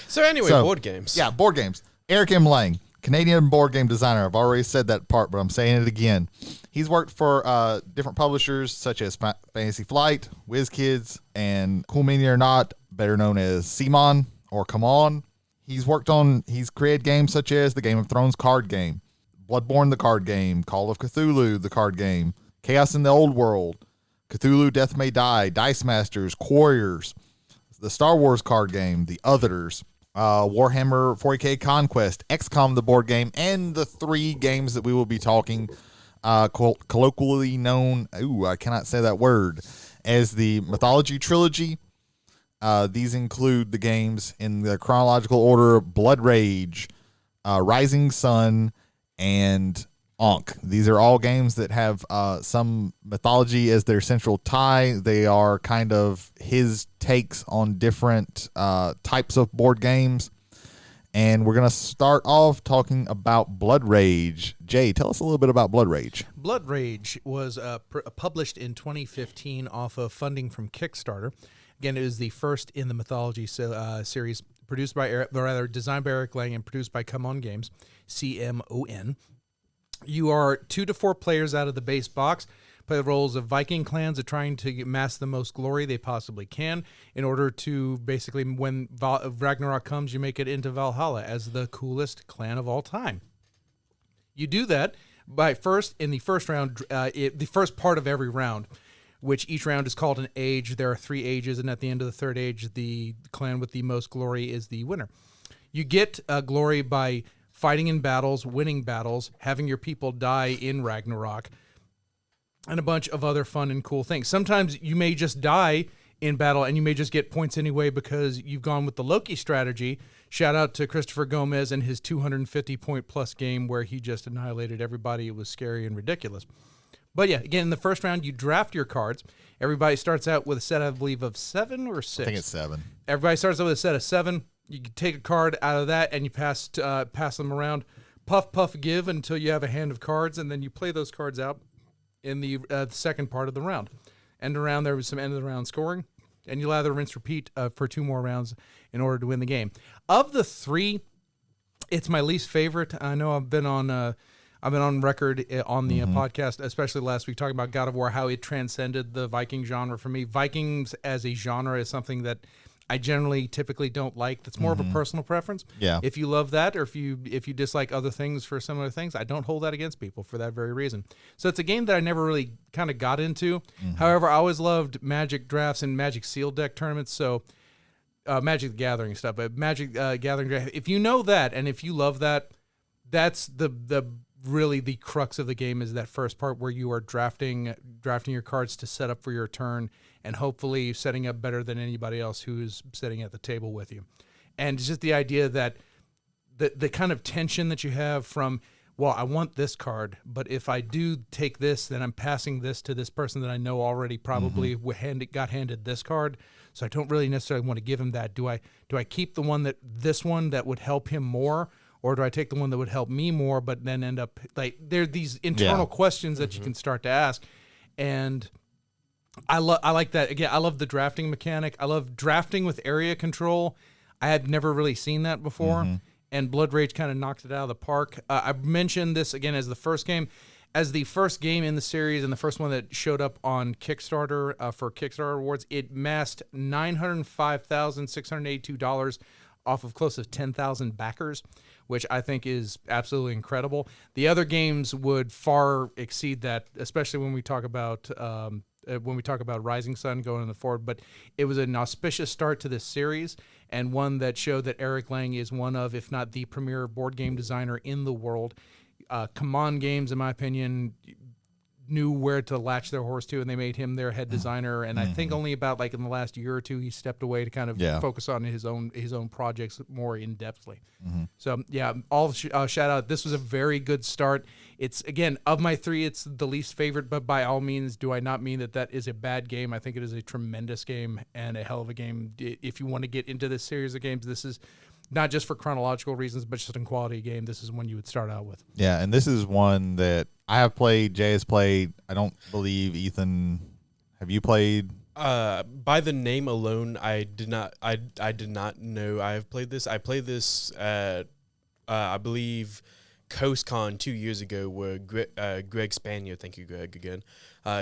So anyway, So, board games. Yeah, board games. Eric M. Lang, Canadian board game designer. I've already said that part, but I'm saying it again. He's worked for different publishers such as Fantasy Flight, WizKids, and Cool Mini or Not, better known as Simon or Come On. He's created games such as the Game of Thrones card game, Bloodborne the card game, Call of Cthulhu the card game, Chaos in the Old World, Cthulhu Death May Die, Dice Masters, Quarriors, the Star Wars card game, The Others, Warhammer 40K Conquest, XCOM the board game, and the 3 games that we will be talking colloquially known, I cannot say that word, as the Mythology Trilogy. These include the games in the chronological order: Blood Rage, Rising Sun, and Ankh. These are all games that have some mythology as their central tie. They are kind of his takes on different types of board games. And we're going to start off talking about Blood Rage. Jay, tell us a little bit about Blood Rage. Blood Rage was published in 2015 off of funding from Kickstarter. Again, it is the first in the Mythology series, designed by Eric Lang and produced by Come On Games, CMON. You are 2 to 4 players out of the base box. Play the roles of Viking clans are trying to amass the most glory they possibly can in order to basically, when Ragnarok comes, you make it into Valhalla as the coolest clan of all time. You do that in the first round, the first part of every round, which each round is called an age. There are 3 ages, and at the end of the 3rd age, the clan with the most glory is the winner. You get glory by fighting in battles, winning battles, having your people die in Ragnarok, and a bunch of other fun and cool things. Sometimes you may just die in battle and you may just get points anyway because you've gone with the Loki strategy. Shout out to Christopher Gomez and his 250 point plus game where he just annihilated everybody. It was scary and ridiculous. But yeah, again, in the first round, you draft your cards. Everybody starts out with a set, I believe, of 7 or 6. I think it's 7. Everybody starts out with a set of 7. You can take a card out of that, and you pass them around. Puff, puff, give until you have a hand of cards, and then you play those cards out in the second part of the round. End of round, there was some end of the round scoring, and you'll either rinse repeat for 2 more rounds in order to win the game. Of the 3, it's my least favorite. I know I've been on record on the podcast, especially last week, talking about God of War, how it transcended the Viking genre for me. Vikings as a genre is something that I generally typically don't like. That's more of a personal preference. Yeah. If you love that, or if you dislike other things for similar things, I don't hold that against people for that very reason. So it's a game that I never really kind of got into. However, I always loved Magic drafts and Magic sealed deck tournaments. So Magic the Gathering stuff, but Magic Gathering draft. If you know that, and if you love that, that's the really the crux of the game, is that first part where you are drafting your cards to set up for your turn, and hopefully setting up better than anybody else who's sitting at the table with you. And it's just the idea that the kind of tension that you have from, well, I want this card, but if I do take this, then I'm passing this to this person that I know already probably got handed this card, so I don't really necessarily want to give him that. Do I keep the one that would help him more, or do I take the one that would help me more, but then end up like there are these internal questions that you can start to ask. And I like that. Again, I love the drafting mechanic. I love drafting with area control. I had never really seen that before, and Blood Rage kind of knocked it out of the park. I mentioned this again as the first game in the series, and the first one that showed up on Kickstarter for Kickstarter awards. It massed $905,682 off of close to 10,000 backers, which I think is absolutely incredible. The other games would far exceed that, especially when we talk about Rising Sun going in the forward. But it was an auspicious start to this series, and one that showed that Eric Lang is one of, if not the premier board game designer in the world. Command Games, in my opinion, knew where to latch their horse to, and they made him their head designer. And I think only about like in the last year or two, he stepped away to kind of focus on his own projects more in depthly. So yeah, shout out. This was a very good start. It's, again, of my 3, it's the least favorite, but by all means, do I not mean that is a bad game. I think it is a tremendous game and a hell of a game. If you want to get into this series of games, this is not just for chronological reasons, but just in quality game. This is one you would start out with. Yeah, and this is one that I have played, Jay has played. I don't believe, Ethan, have you played? By the name alone, I did not know I have played this. I played this at, I believe, CoastCon 2 years ago, where Greg Spanier, thank you, Greg, again,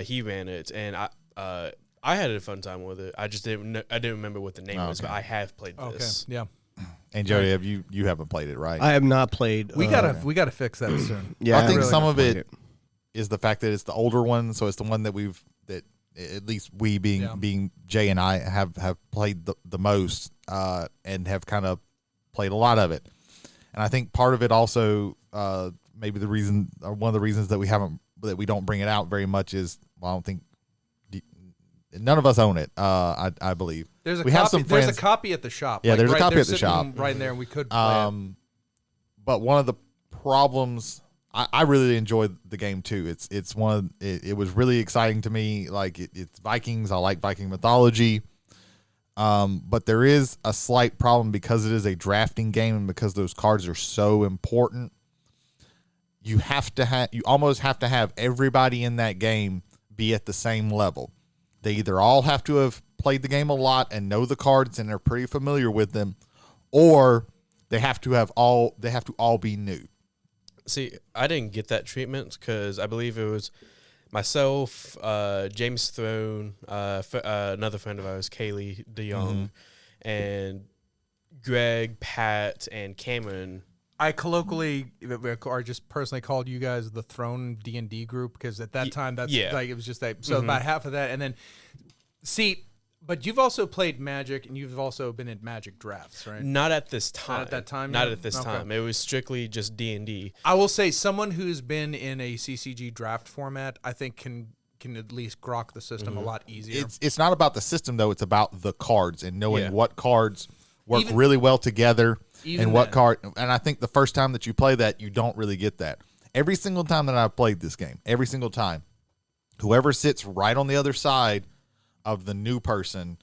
he ran it, and I had a fun time with it. I just didn't remember what the name was, but I have played this. Okay, yeah. And Jody, you haven't played it, right? I have not played. We gotta fix that soon. Yeah, I think really some of it is the fact that it's the older one, so it's the one that at least we being Jay and I have played the most, and have kind of played a lot of it. And I think part of it also, maybe the reason, or one of the reasons that we don't bring it out very much is, well, I don't think none of us own it. I believe there's a we copy. Have some friends. There's a copy at the shop. Yeah, there's a copy at the shop right in there, and we could play it. But one of the problems, I really enjoyed the game too. It's one. It was really exciting to me. Like it's Vikings. I like Viking mythology. But there is a slight problem because it is a drafting game, and because those cards are so important. You almost have to have everybody in that game be at the same level. They either all have to have played the game a lot and know the cards and they're pretty familiar with them, or they have to all be new. See, I didn't get that treatment because I believe it was myself, James Throne, another friend of ours, Kaylee DeYoung, and Greg, Pat, and Cameron. I colloquially, or just personally, called you guys the Throne D&D group, because at that time, like it was just that. So about half of that, and then but you've also played Magic, and you've also been in Magic drafts, right? Not at this time. Not at that time. Not at this time. It was strictly just D&D. I will say, someone who's been in a CCG draft format, I think can at least grok the system a lot easier. It's not about the system though; it's about the cards and knowing what cards work really well together. And what card, and I think the first time that you play that, you don't really get that. Every single time that I've played this game, every single time, Whoever sits right on the other side of the new person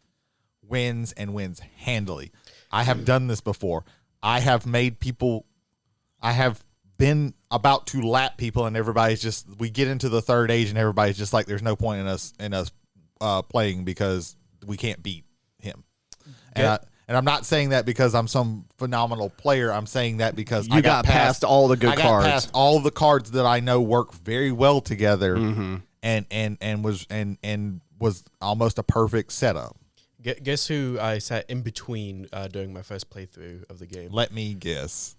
wins and wins handily. I have done this before. I have been about to lap people, and everybody's just, we get into the third age and everybody's just like, there's no point in us playing because we can't beat him. And I'm not saying that because I'm some phenomenal player. I'm saying that because I got past all the good cards. I got past all the cards that I know work very well together, and was almost a perfect setup. Guess who I sat in between during my first playthrough of the game? Let me guess.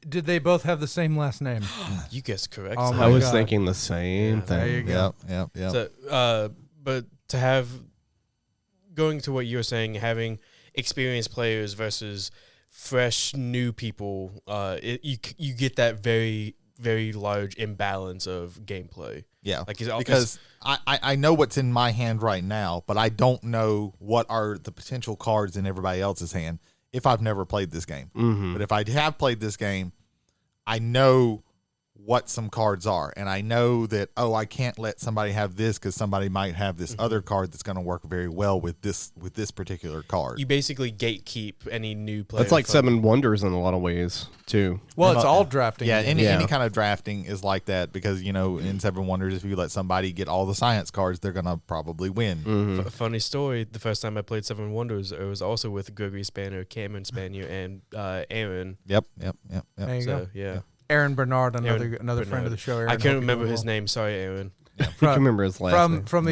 Did they both have the same last name? You guessed correct. Oh I was thinking the same thing. There you go. Yep. So, but to have, going to what you were saying, having experienced players versus fresh new people, you get that very, very large imbalance of gameplay. Yeah, like because I know what's in my hand right now, but I don't know what are the potential cards in everybody else's hand if I've never played this game. But if I have played this game, I know what some cards are, and I know that, I can't let somebody have this because somebody might have this other card that's going to work very well with this particular card. You basically gatekeep any new player. It's like Seven Wonders in a lot of ways too. Well, it's all drafting. Yeah, any kind of drafting is like that because, in Seven Wonders, if you let somebody get all the science cards, they're going to probably win. Funny story, the first time I played Seven Wonders, it was also with Gregory Spanner, Cameron Spanner, and Aaron. Yep. There you go. Yeah. Aaron Bernard, another Bernard. friend of the show. Aaron, I can't remember his name. Sorry, Aaron. I can remember his last name. From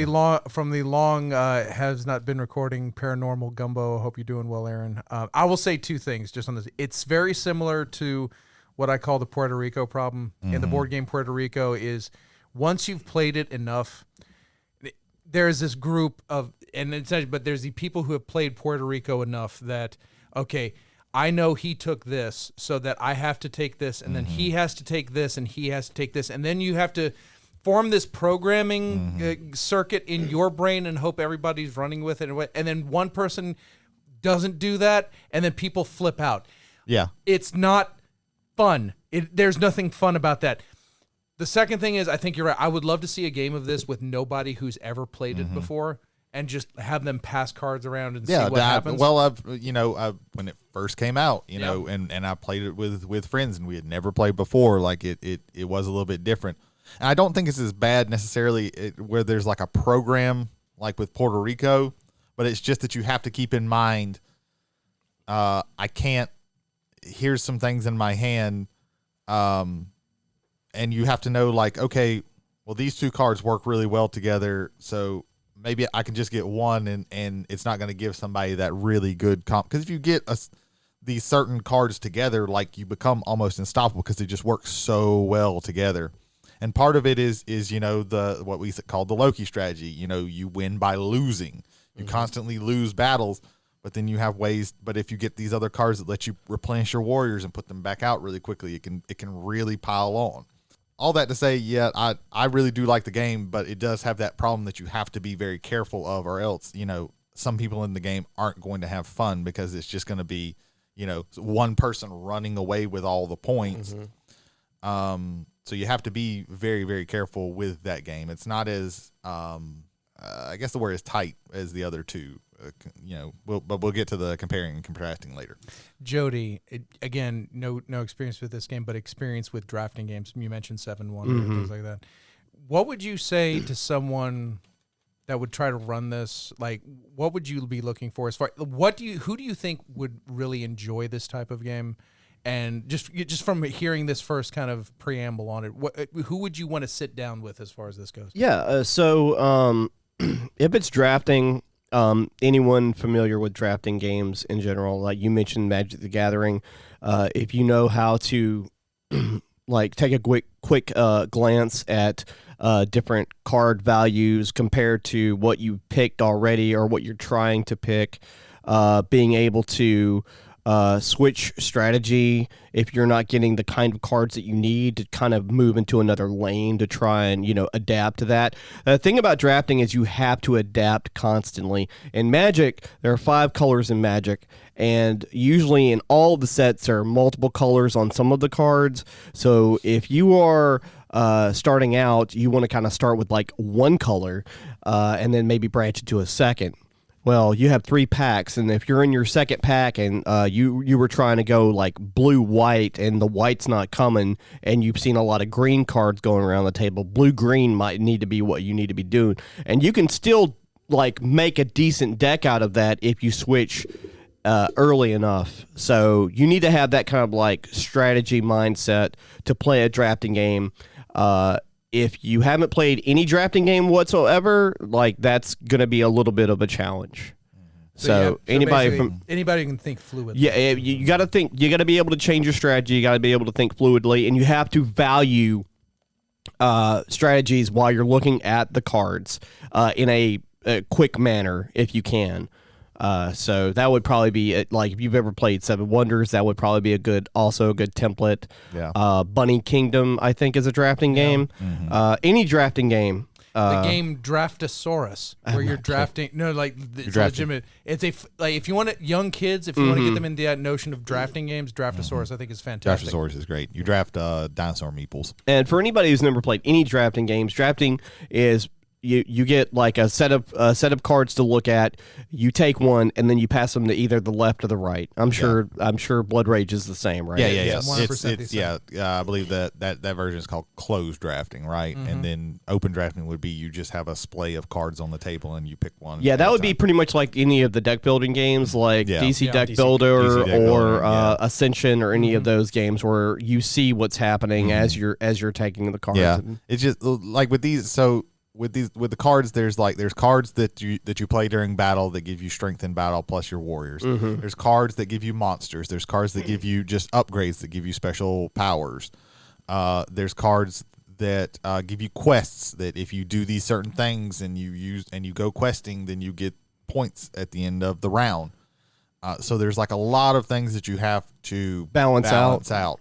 the long has not been recording paranormal gumbo. I hope you're doing well, Aaron. I will say two things just on this. It's very similar to what I call the Puerto Rico problem in the board game Puerto Rico. Is once you've played it enough, there's this group of, and it's not, but there's the people who have played Puerto Rico enough that, okay, I know he took this, so that I have to take this, and then he has to take this, and he has to take this, and then you have to form this programming circuit in your brain and hope everybody's running with it, and then one person doesn't do that, and then people flip out. Yeah. It's not fun. There's nothing fun about that. The second thing is, I think you're right. I would love to see a game of this with nobody who's ever played it before, and just have them pass cards around and see what happens. Well, when it first came out, and I played it with friends, and we had never played before. Like it was a little bit different, and I don't think it's as bad necessarily where there's like a program like with Puerto Rico, but it's just that you have to keep in mind. I can't. Here's some things in my hand, and you have to know, like, okay, well, these two cards work really well together, so maybe I can just get one, and it's not going to give somebody that really good comp. Because if you get these certain cards together, like, you become almost unstoppable because they just work so well together. And part of it is what we call the Loki strategy. You win by losing. You constantly lose battles, but then you have ways. But if you get these other cards that let you replenish your warriors and put them back out really quickly, it can really pile on. All that to say, yeah, I really do like the game, but it does have that problem that you have to be very careful of, or else, some people in the game aren't going to have fun because it's just going to be, one person running away with all the points. So you have to be very, very careful with that game. It's not as, I guess the word is tight as the other two. But we'll get to the comparing and contrasting later. Jody, again, no experience with this game, but experience with drafting games. You mentioned 7-1 and things like that. What would you say to someone that would try to run this? Like, what would you be looking for as far? Who do you think would really enjoy this type of game? And just from hearing this first kind of preamble on it, who would you want to sit down with as far as this goes? Yeah. So if it's drafting. Anyone familiar with drafting games in general, like you mentioned Magic the Gathering, if you know how to like take a quick glance at different card values compared to what you picked already or what you're trying to pick, being able to switch strategy if you're not getting the kind of cards that you need to kind of move into another lane to try and adapt to that. The thing about drafting is you have to adapt constantly. In Magic, there are 5 colors in Magic, and usually in all of the sets there are multiple colors on some of the cards. So if you are starting out, you want to kind of start with like one color, and then maybe branch it to a second. Well, you have 3 packs, and if you're in your second pack and you were trying to go like blue-white and the white's not coming, and you've seen a lot of green cards going around the table, blue-green might need to be what you need to be doing. And you can still like make a decent deck out of that if you switch early enough. So you need to have that kind of like strategy mindset to play a drafting game. If you haven't played any drafting game whatsoever, like that's going to be a little bit of a challenge. So anybody can think fluidly. Yeah, you got to think. You got to be able to change your strategy. You got to be able to think fluidly, and you have to value strategies while you're looking at the cards in a quick manner if you can. So that would probably be like if you've ever played Seven Wonders, that would probably be a good template. Yeah. Bunny Kingdom, I think, is a drafting game. Any drafting game. The game Draftosaurus, where you're drafting. No, like it's legitimate. It's like if you want young kids, if you want to get them into that notion of drafting games, Draftosaurus I think is fantastic. Draftosaurus is great. You draft dinosaur meeples. And for anybody who's never played any drafting games, drafting is. You get like a set of cards to look at. You take one and then you pass them to either the left or the right. I'm sure Blood Rage is the same, right? Yeah. 100% It's I believe that version is called closed drafting, right? And then open drafting would be you just have a splay of cards on the table and you pick one. Yeah, that would be pretty much like any of the deck building games, like DC Deck Builder DC Deck or Builder, Ascension or any of those games where you see what's happening as you're taking the cards. Yeah, it's just like with these. So with the cards, there's cards that you play during battle that give you strength in battle plus your warriors. There's cards that give you monsters. There's cards that give you just upgrades that give you special powers. There's cards that give you quests that if you do these certain things and you go questing, then you get points at the end of the round. So there's like a lot of things that you have to balance out.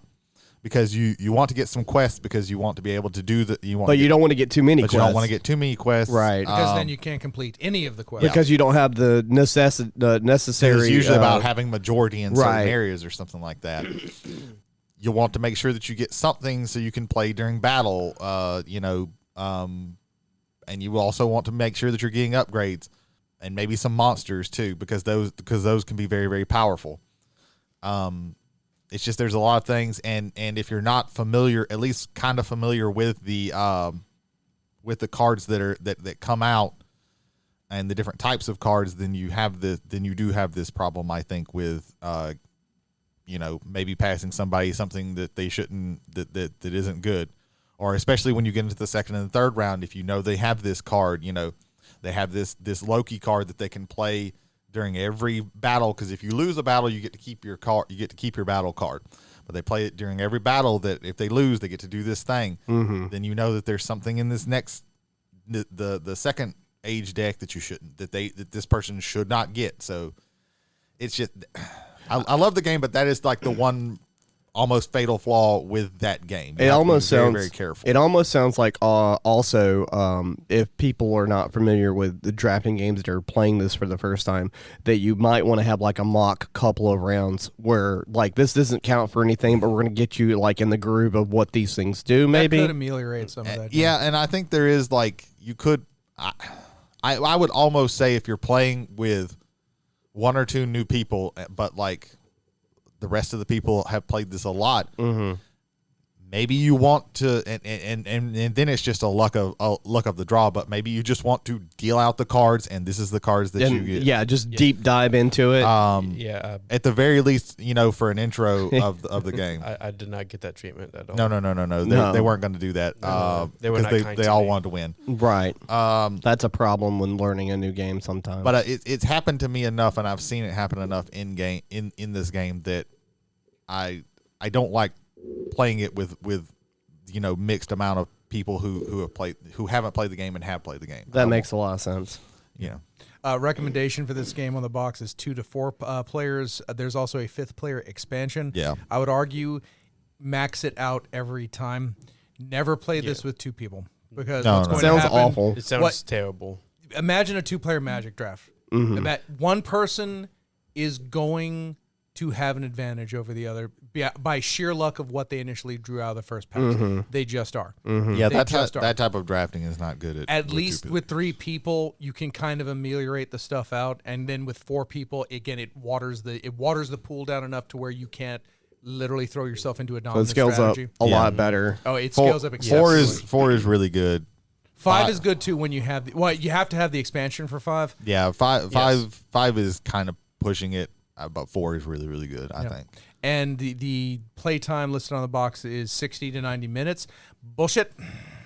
Because you want to get some quests because you want to be able to do the you don't want to get too many quests. You don't want to get too many quests, right? Because then you can't complete any of the quests. Because you don't have the necessary. It's usually about having majority in certain areas or something like that. You want to make sure that you get something so you can play during battle, and you also want to make sure that you're getting upgrades and maybe some monsters too, because those can be very, very powerful. It's just there's a lot of things, and if you're not familiar, at least kind of familiar with the cards that come out and the different types of cards, then you do have this problem, I think, with maybe passing somebody something that they shouldn't, that isn't good, or especially when you get into the second and the third round, if they have this card, they have this Loki card that they can play during every battle, because if you lose a battle, you get to keep your card. You get to keep your battle card, but they play it during every battle. That if they lose, they get to do this thing. Then that there's something in this next the second age deck that you shouldn't that this person should not get. So it's just I love the game, but that is like the one almost fatal flaw with that game. It almost sounds very careful. It almost sounds like also if people are not familiar with the drafting games that are playing this for the first time, that you might want to have like a mock couple of rounds where like this doesn't count for anything, but we're going to get you like in the groove of what these things do. Maybe that could ameliorate some of that. Yeah, and I think there is like you could. I would almost say if you're playing with one or two new people, but like the rest of the people have played this a lot. Maybe you want to, and then it's just a luck of the draw. But maybe you just want to deal out the cards, and this is the cards that you get. Yeah, just deep dive into it. At the very least, for an intro of the game. I did not get that treatment at all. No. They weren't going to do that. They were not kind they to all me. wanted to win. Right. That's a problem when learning a new game sometimes. But it's happened to me enough, and I've seen it happen enough in this game that I don't like playing it with mixed amount of people who haven't played the game and have played the game. That makes a lot of sense. Yeah. Recommendation for this game on the box is 2 to 4 players. There's also a 5th player expansion. Yeah. I would argue max it out every time. Never play this with 2 people because what's going to sounds happen, awful. It sounds terrible. Imagine a 2-player Magic draft. One person is going to have an advantage over the other by sheer luck of what they initially drew out of the first patch. They just are. Yeah, that type of drafting is not good. At least with 3 people, you can kind of ameliorate the stuff out, and then with 4 people, again, it waters the pool down enough to where you can't literally throw yourself into a dominant strategy. Up a lot better. Oh, it scales up exceptionally. 4 is really good. 5 is good too when you have you have to have the expansion for 5. Yeah, 5 is kind of pushing it, but 4 is really, really good, I think. And the playtime listed on the box is 60 to 90 minutes. Bullshit.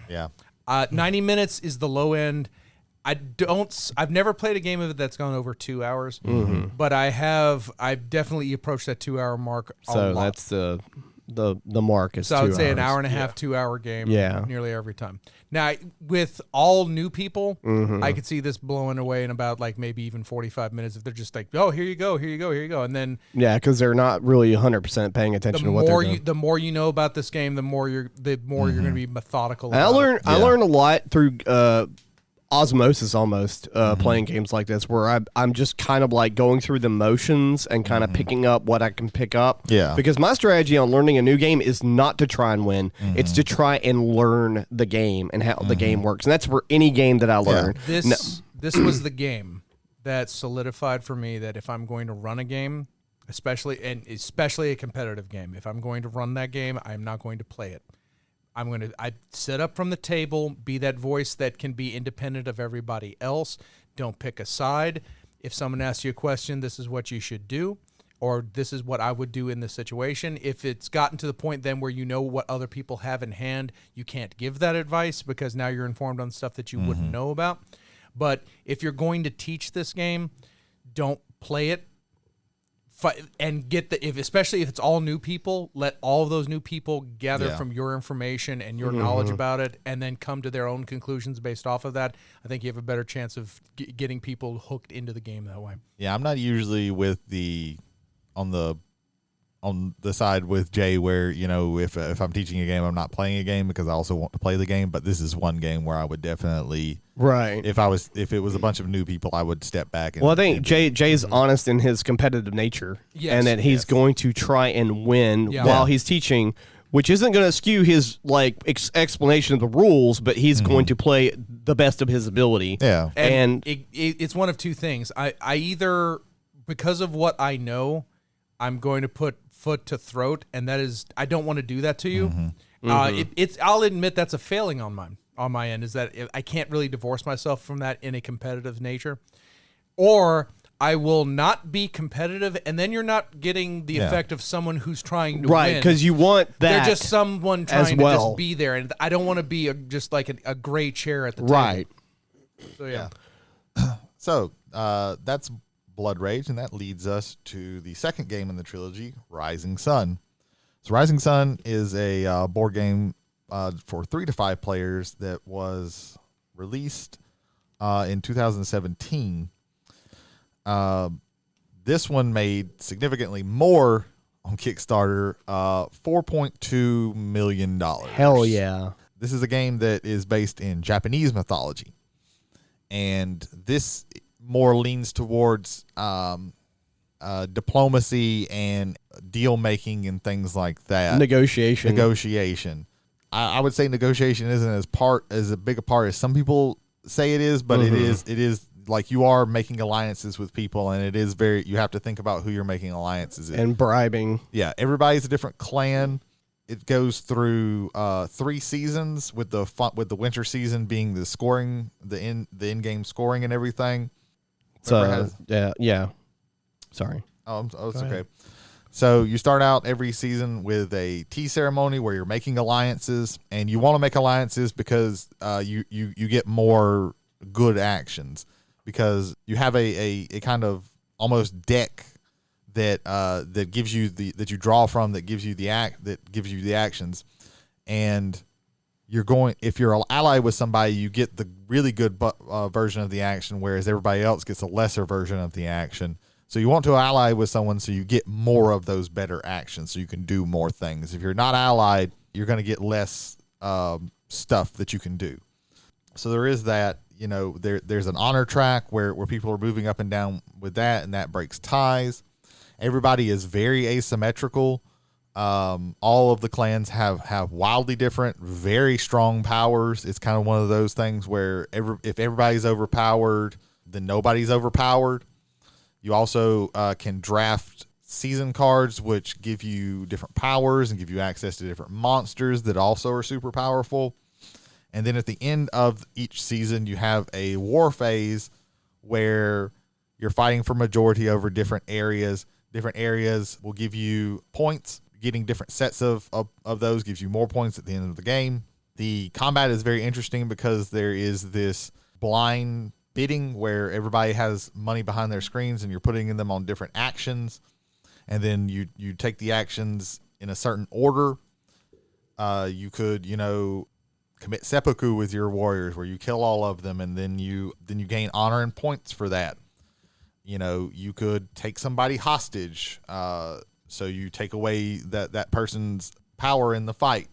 Yeah. 90 minutes is the low end. I've never played a game of it that's gone over 2 hours, but I've definitely approached that 2 hour mark a lot. So that's the mark is 2 hours. So I would say an hour and a half, 2 hour game nearly every time. Now, with all new people, I could see this blowing away in about like maybe even 45 minutes if they're just like, oh, here you go. And then... Yeah, because they're not really 100% paying attention to what they're doing. The more you know about this game, the more you're going to be methodical about it. I learned a lot through... osmosis almost playing games like this where I'm just kind of like going through the motions and kind of picking up what I can pick up. Yeah. Because my strategy on learning a new game is not to try and win. It's to try and learn the game and how the game works. And that's for any game that I learn. This was the game that solidified for me that if I'm going to run a game, especially a competitive game, if I'm going to run that game, I'm not going to play it. I sit up from the table, be that voice that can be independent of everybody else. Don't pick a side. If someone asks you a question, this is what you should do, or this is what I would do in this situation. If it's gotten to the point then where you know what other people have in hand, you can't give that advice because now you're informed on stuff that you wouldn't know about. But if you're going to teach this game, don't play it. And especially if it's all new people, let all of those new people gather from your information and your knowledge about it, and then come to their own conclusions based off of that. I think you have a better chance of getting people hooked into the game that way. Yeah, I'm not usually with on the side with Jay where, if I'm teaching a game, I'm not playing a game because I also want to play the game. But this is one game where I would definitely, if it was a bunch of new people, I would step back. I think Jay's honest in his competitive nature, and that he's going to try and win while he's teaching, which isn't going to skew his explanation of the rules, but he's going to play the best of his ability. Yeah, and it's one of two things. I either, because of what I know, I'm going to put foot to throat, and that is, I don't want to do that to you. I'll admit that's a failing on my end, is that I can't really divorce myself from that in a competitive nature. Or I will not be competitive, and then you're not getting the effect of someone who's trying to win. Right, because you want that. They're just someone trying to just be there, and I don't want to be just like a gray chair at the table. Right. So, yeah. So, that's Blood Rage, and that leads us to the second game in the trilogy, Rising Sun. So Rising Sun is a board game for 3 to 5 players that was released in 2017. This one made significantly more on Kickstarter, $4.2 million. Hell yeah. This is a game that is based in Japanese mythology. And this more leans towards diplomacy and deal making and things like that. Negotiation. I would say negotiation isn't as big a part as some people say it is, but it is like you are making alliances with people, and it is you have to think about who you're making alliances with. And bribing. Yeah, everybody's a different clan. It goes through 3 seasons, with the winter season being the scoring, the in-game scoring and everything. So yeah. Sorry. Oh, it's okay. So you start out every season with a tea ceremony where you're making alliances, and you want to make alliances because you get more good actions, because you have a kind of almost deck that gives you that you draw from, that gives you the actions, and if you're allied with somebody, you get the really good version of the action, whereas everybody else gets a lesser version of the action. So you want to ally with someone so you get more of those better actions, so you can do more things. If you're not allied, you're going to get less stuff that you can do. So there is that. There's an honor track where people are moving up and down with that, and that breaks ties. Everybody is very asymmetrical. All of the clans have wildly different, very strong powers. It's kind of one of those things where if everybody's overpowered, then nobody's overpowered. You also can draft season cards, which give you different powers and give you access to different monsters that also are super powerful. And then at the end of each season, you have a war phase where you're fighting for majority over different areas. Different areas will give you points. Getting different sets of those gives you more points at the end of the game. The combat is very interesting because there is this blind bidding where everybody has money behind their screens and you're putting them on different actions. And then you take the actions in a certain order. You could, commit seppuku with your warriors where you kill all of them, and then you gain honor and points for that. You could take somebody hostage, so you take away that person's power in the fight.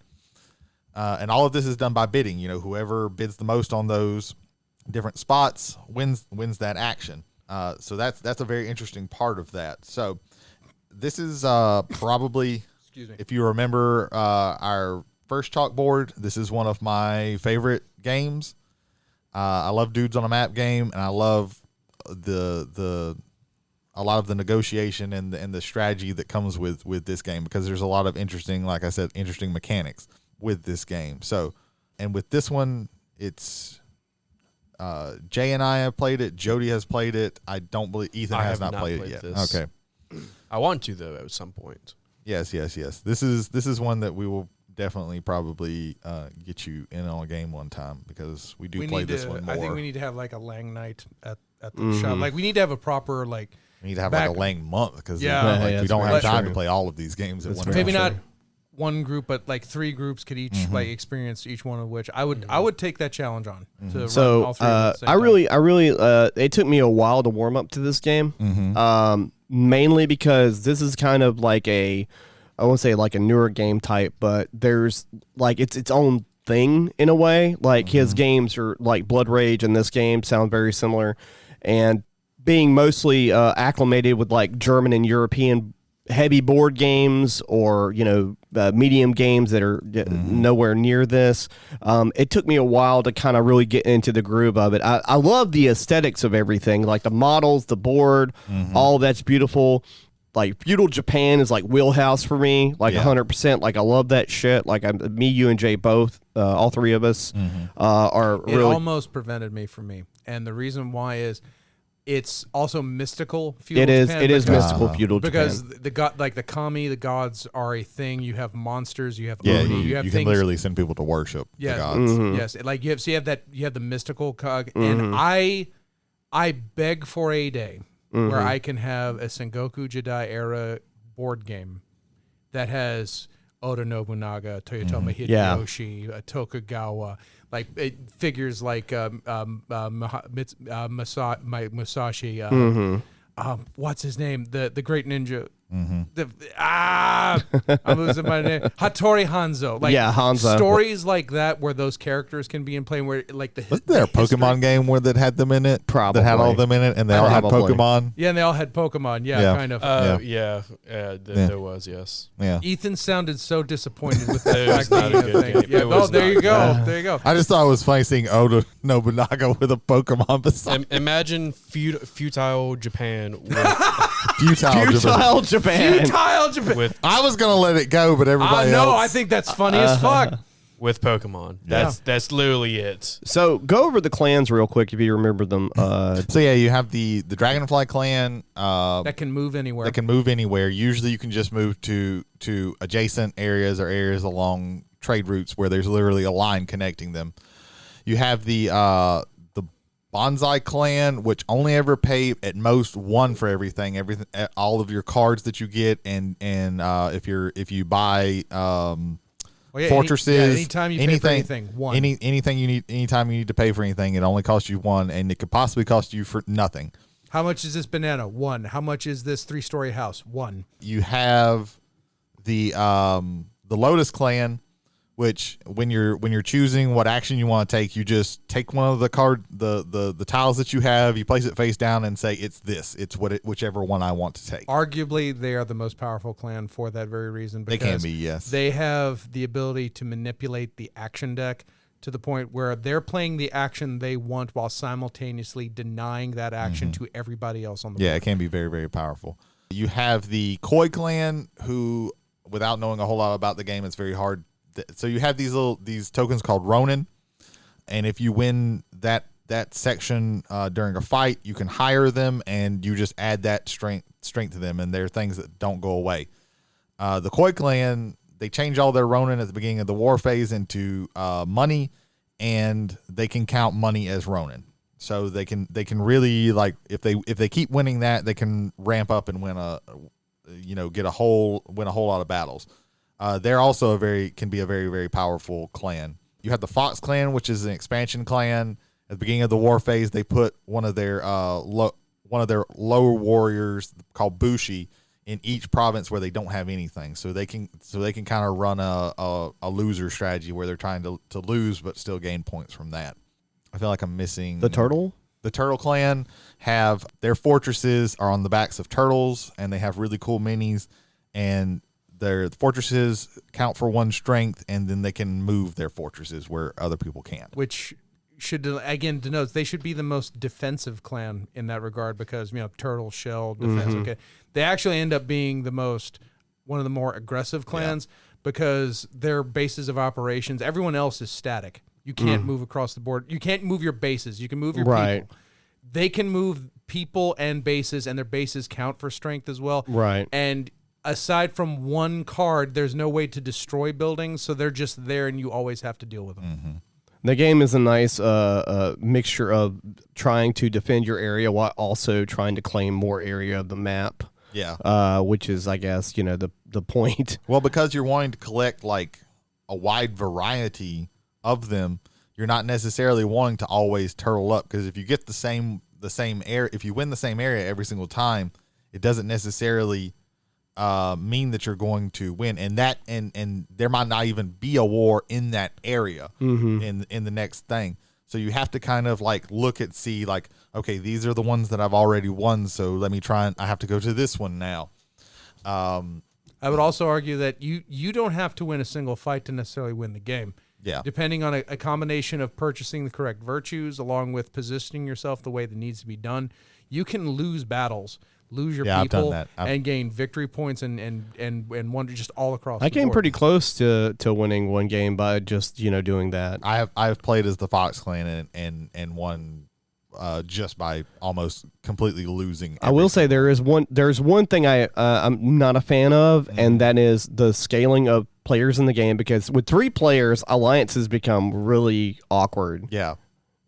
And all of this is done by bidding. Whoever bids the most on those different spots wins that action. So that's a very interesting part of that. So this is probably, if you remember our first chalkboard, this is one of my favorite games. I love Dudes on a Map game, and I love a lot of the negotiation and the strategy that comes with this game, because there's a lot of interesting mechanics with this game. So, and with this one, it's Jay and I have played it. Jody has played it. I don't believe Ethan has not played it yet. This. Okay. I want to, though, at some point. Yes. This is one that we will definitely probably get you in on a game one time, because we play this one more. I think we need to have like a Lang night at the shop. Like we need to have a proper We need to have like a Lang month, because we don't right. have time to play all of these games at one time. Maybe not one group, but like 3 groups could each like experience each one of which I would take that challenge on to run all 3 at the same I really it took me a while to warm up to this game. Mainly because this is kind of like I won't say like a newer game type, but there's like it's its own thing in a way. Like his games are like Blood Rage, and this game sound very similar, and being mostly acclimated with like German and European heavy board games, or medium games that are nowhere near this. It took me a while to kind of really get into the groove of it. I love the aesthetics of everything, like the models, the board, all that's beautiful. Like feudal Japan is like wheelhouse for me, like 100%. Like I love that shit. Like me, you, and Jay both, all 3 of us are really. It almost prevented me from me, and the reason why is it's also mystical feudal Japan. It is mystical feudal Japan. Because the god, like the kami, the gods are a thing. You have monsters. You have Oni, you have you things. Can literally send people to worship the gods. Yes, like you have the mystical cog, and I beg for a day where I can have a Sengoku Jidai era board game that has Oda Nobunaga, Toyotomi Hideyoshi, Tokugawa, like figures like Musashi. What's his name? The great ninja. I'm losing my name. Hattori Hanzo. Like Hanzo. Stories like that where those characters can be in play. Where like wasn't there a Pokemon game where that had them in it? Probably. That had all of them in it, and they all had Pokemon. Yeah, and they all had Pokemon. Yeah. Kind of. There was, yes. Yeah. Ethan sounded so disappointed with that. It was not a good game. Yeah. Oh, there you go. There you go. I just thought it was funny seeing Oda Nobunaga with a Pokemon beside. Imagine futile Japan with Futile Japan. I was gonna let it go, but everybody else. No, I think that's funny as fuck. With Pokemon. That's literally it. So go over the clans real quick if you remember them. So yeah, you have the Dragonfly clan that can move anywhere. Usually you can just move to adjacent areas or areas along trade routes where there's literally a line connecting them. You have the Bonsai clan, which only ever pay at most 1 for everything, all of your cards that you get, and if you buy fortresses, anytime you pay for anything, 1. Anything you need, anytime you need to pay for anything, it only costs you 1, and it could possibly cost you for nothing. How much is this banana? 1. How much is this 3-story house? 1. You have the Lotus clan, which when you're choosing what action you want to take, you just take one of the tiles that you have, you place it face down, and say it's whichever one I want to take. Arguably, they are the most powerful clan for that very reason. They can be, yes. They have the ability to manipulate the action deck to the point where they're playing the action they want while simultaneously denying that action to everybody else on the board. Yeah, it can be very, very powerful. You have the Koi clan, who, without knowing a whole lot about the game, it's very hard. So you have these tokens called Ronin, and if you win that section during a fight, you can hire them, and you just add that strength to them, and they're things that don't go away. The Koi clan, they change all their Ronin at the beginning of the war phase into money, and they can count money as Ronin. So they can really, like, if they keep winning that, they can ramp up and win a whole lot of battles. They're also can be a very, very powerful clan. You have the Fox clan, which is an expansion clan. At the beginning of the war phase, they put one of their lower warriors called Bushi in each province where they don't have anything, so they can kind of run a loser strategy where they're trying to lose but still gain points from that. I feel like I'm missing the turtle. The Turtle clan have their fortresses are on the backs of turtles, and they have really cool minis, and their fortresses count for 1 strength, and then they can move their fortresses where other people can't. Which should, again, denotes they should be the most defensive clan in that regard, because, turtle, shell, defense, okay. They actually end up being one of the more aggressive clans because their bases of operations, everyone else is static. You can't move across the board. You can't move your bases. You can move your people. They can move people and bases, and their bases count for strength as well. Right. And aside from 1 card, there's no way to destroy buildings, so they're just there, and you always have to deal with them. Mm-hmm. The game is a nice mixture of trying to defend your area while also trying to claim more area of the map. Yeah. Which is, I guess, the point. Well, because you're wanting to collect like a wide variety of them, you're not necessarily wanting to always turtle up, because if you get the same area, if you win the same area every single time, it doesn't necessarily mean that you're going to win, and there might not even be a war in that area in the next thing. So you have to kind of like see like, okay, these are the ones that I've already won, so let me try, and I have to go to this one now. I would also argue that you don't have to win a single fight to necessarily win the game. Yeah. Depending on a combination of purchasing the correct virtues along with positioning yourself the way that needs to be done, you can lose battles, lose your people, and gain victory points and wonder just all across the board. I came pretty close to winning 1 game by just doing that. I've played as the Fox clan and won just by almost completely losing everything. I will say there's one thing I'm not a fan of, and that is the scaling of players in the game, because with 3 players, alliances become really awkward. Yeah.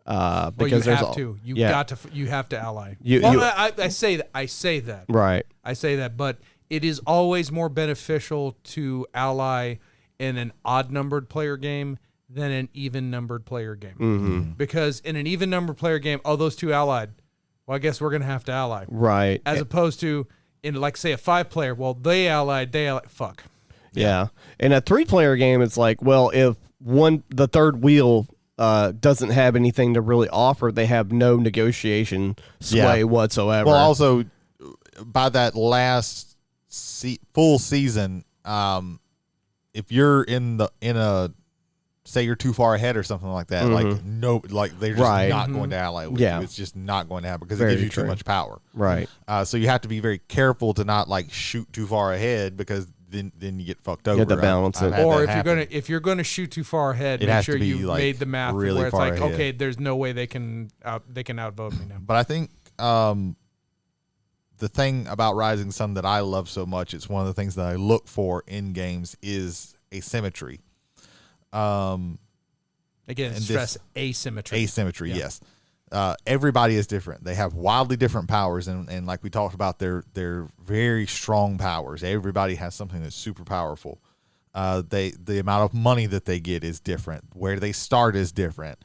Because you have to ally. I say that. Right. I say that, but it is always more beneficial to ally in an odd numbered player game than an even numbered player game. Because in an even numbered player game, those 2 allied, well, I guess we're going to have to ally. Right. As opposed to in, like, say, a 5 player, well, they allied, fuck. Yeah. In a 3-player game, it's like, well, if the third wheel doesn't have anything to really offer, they have no negotiation sway whatsoever. Well, also, by that last full season, if you're say you're too far ahead or something like that, they're just not going to ally with you. It's just not going to happen because it gives you too much power. Right. So you have to be very careful to not shoot too far ahead, because then you get fucked over. You have to balance it. Or if you're gonna shoot too far ahead, make sure you made the math really where it's like, ahead. Okay, there's no way they can outvote me now. But I think the thing about Rising Sun that I love so much, it's one of the things that I look for in games, is asymmetry. Again, stress asymmetry. Asymmetry, yes. Everybody is different. They have wildly different powers, and like we talked about, they're very strong powers. Everybody has something that's super powerful. The amount of money that they get is different. Where they start is different.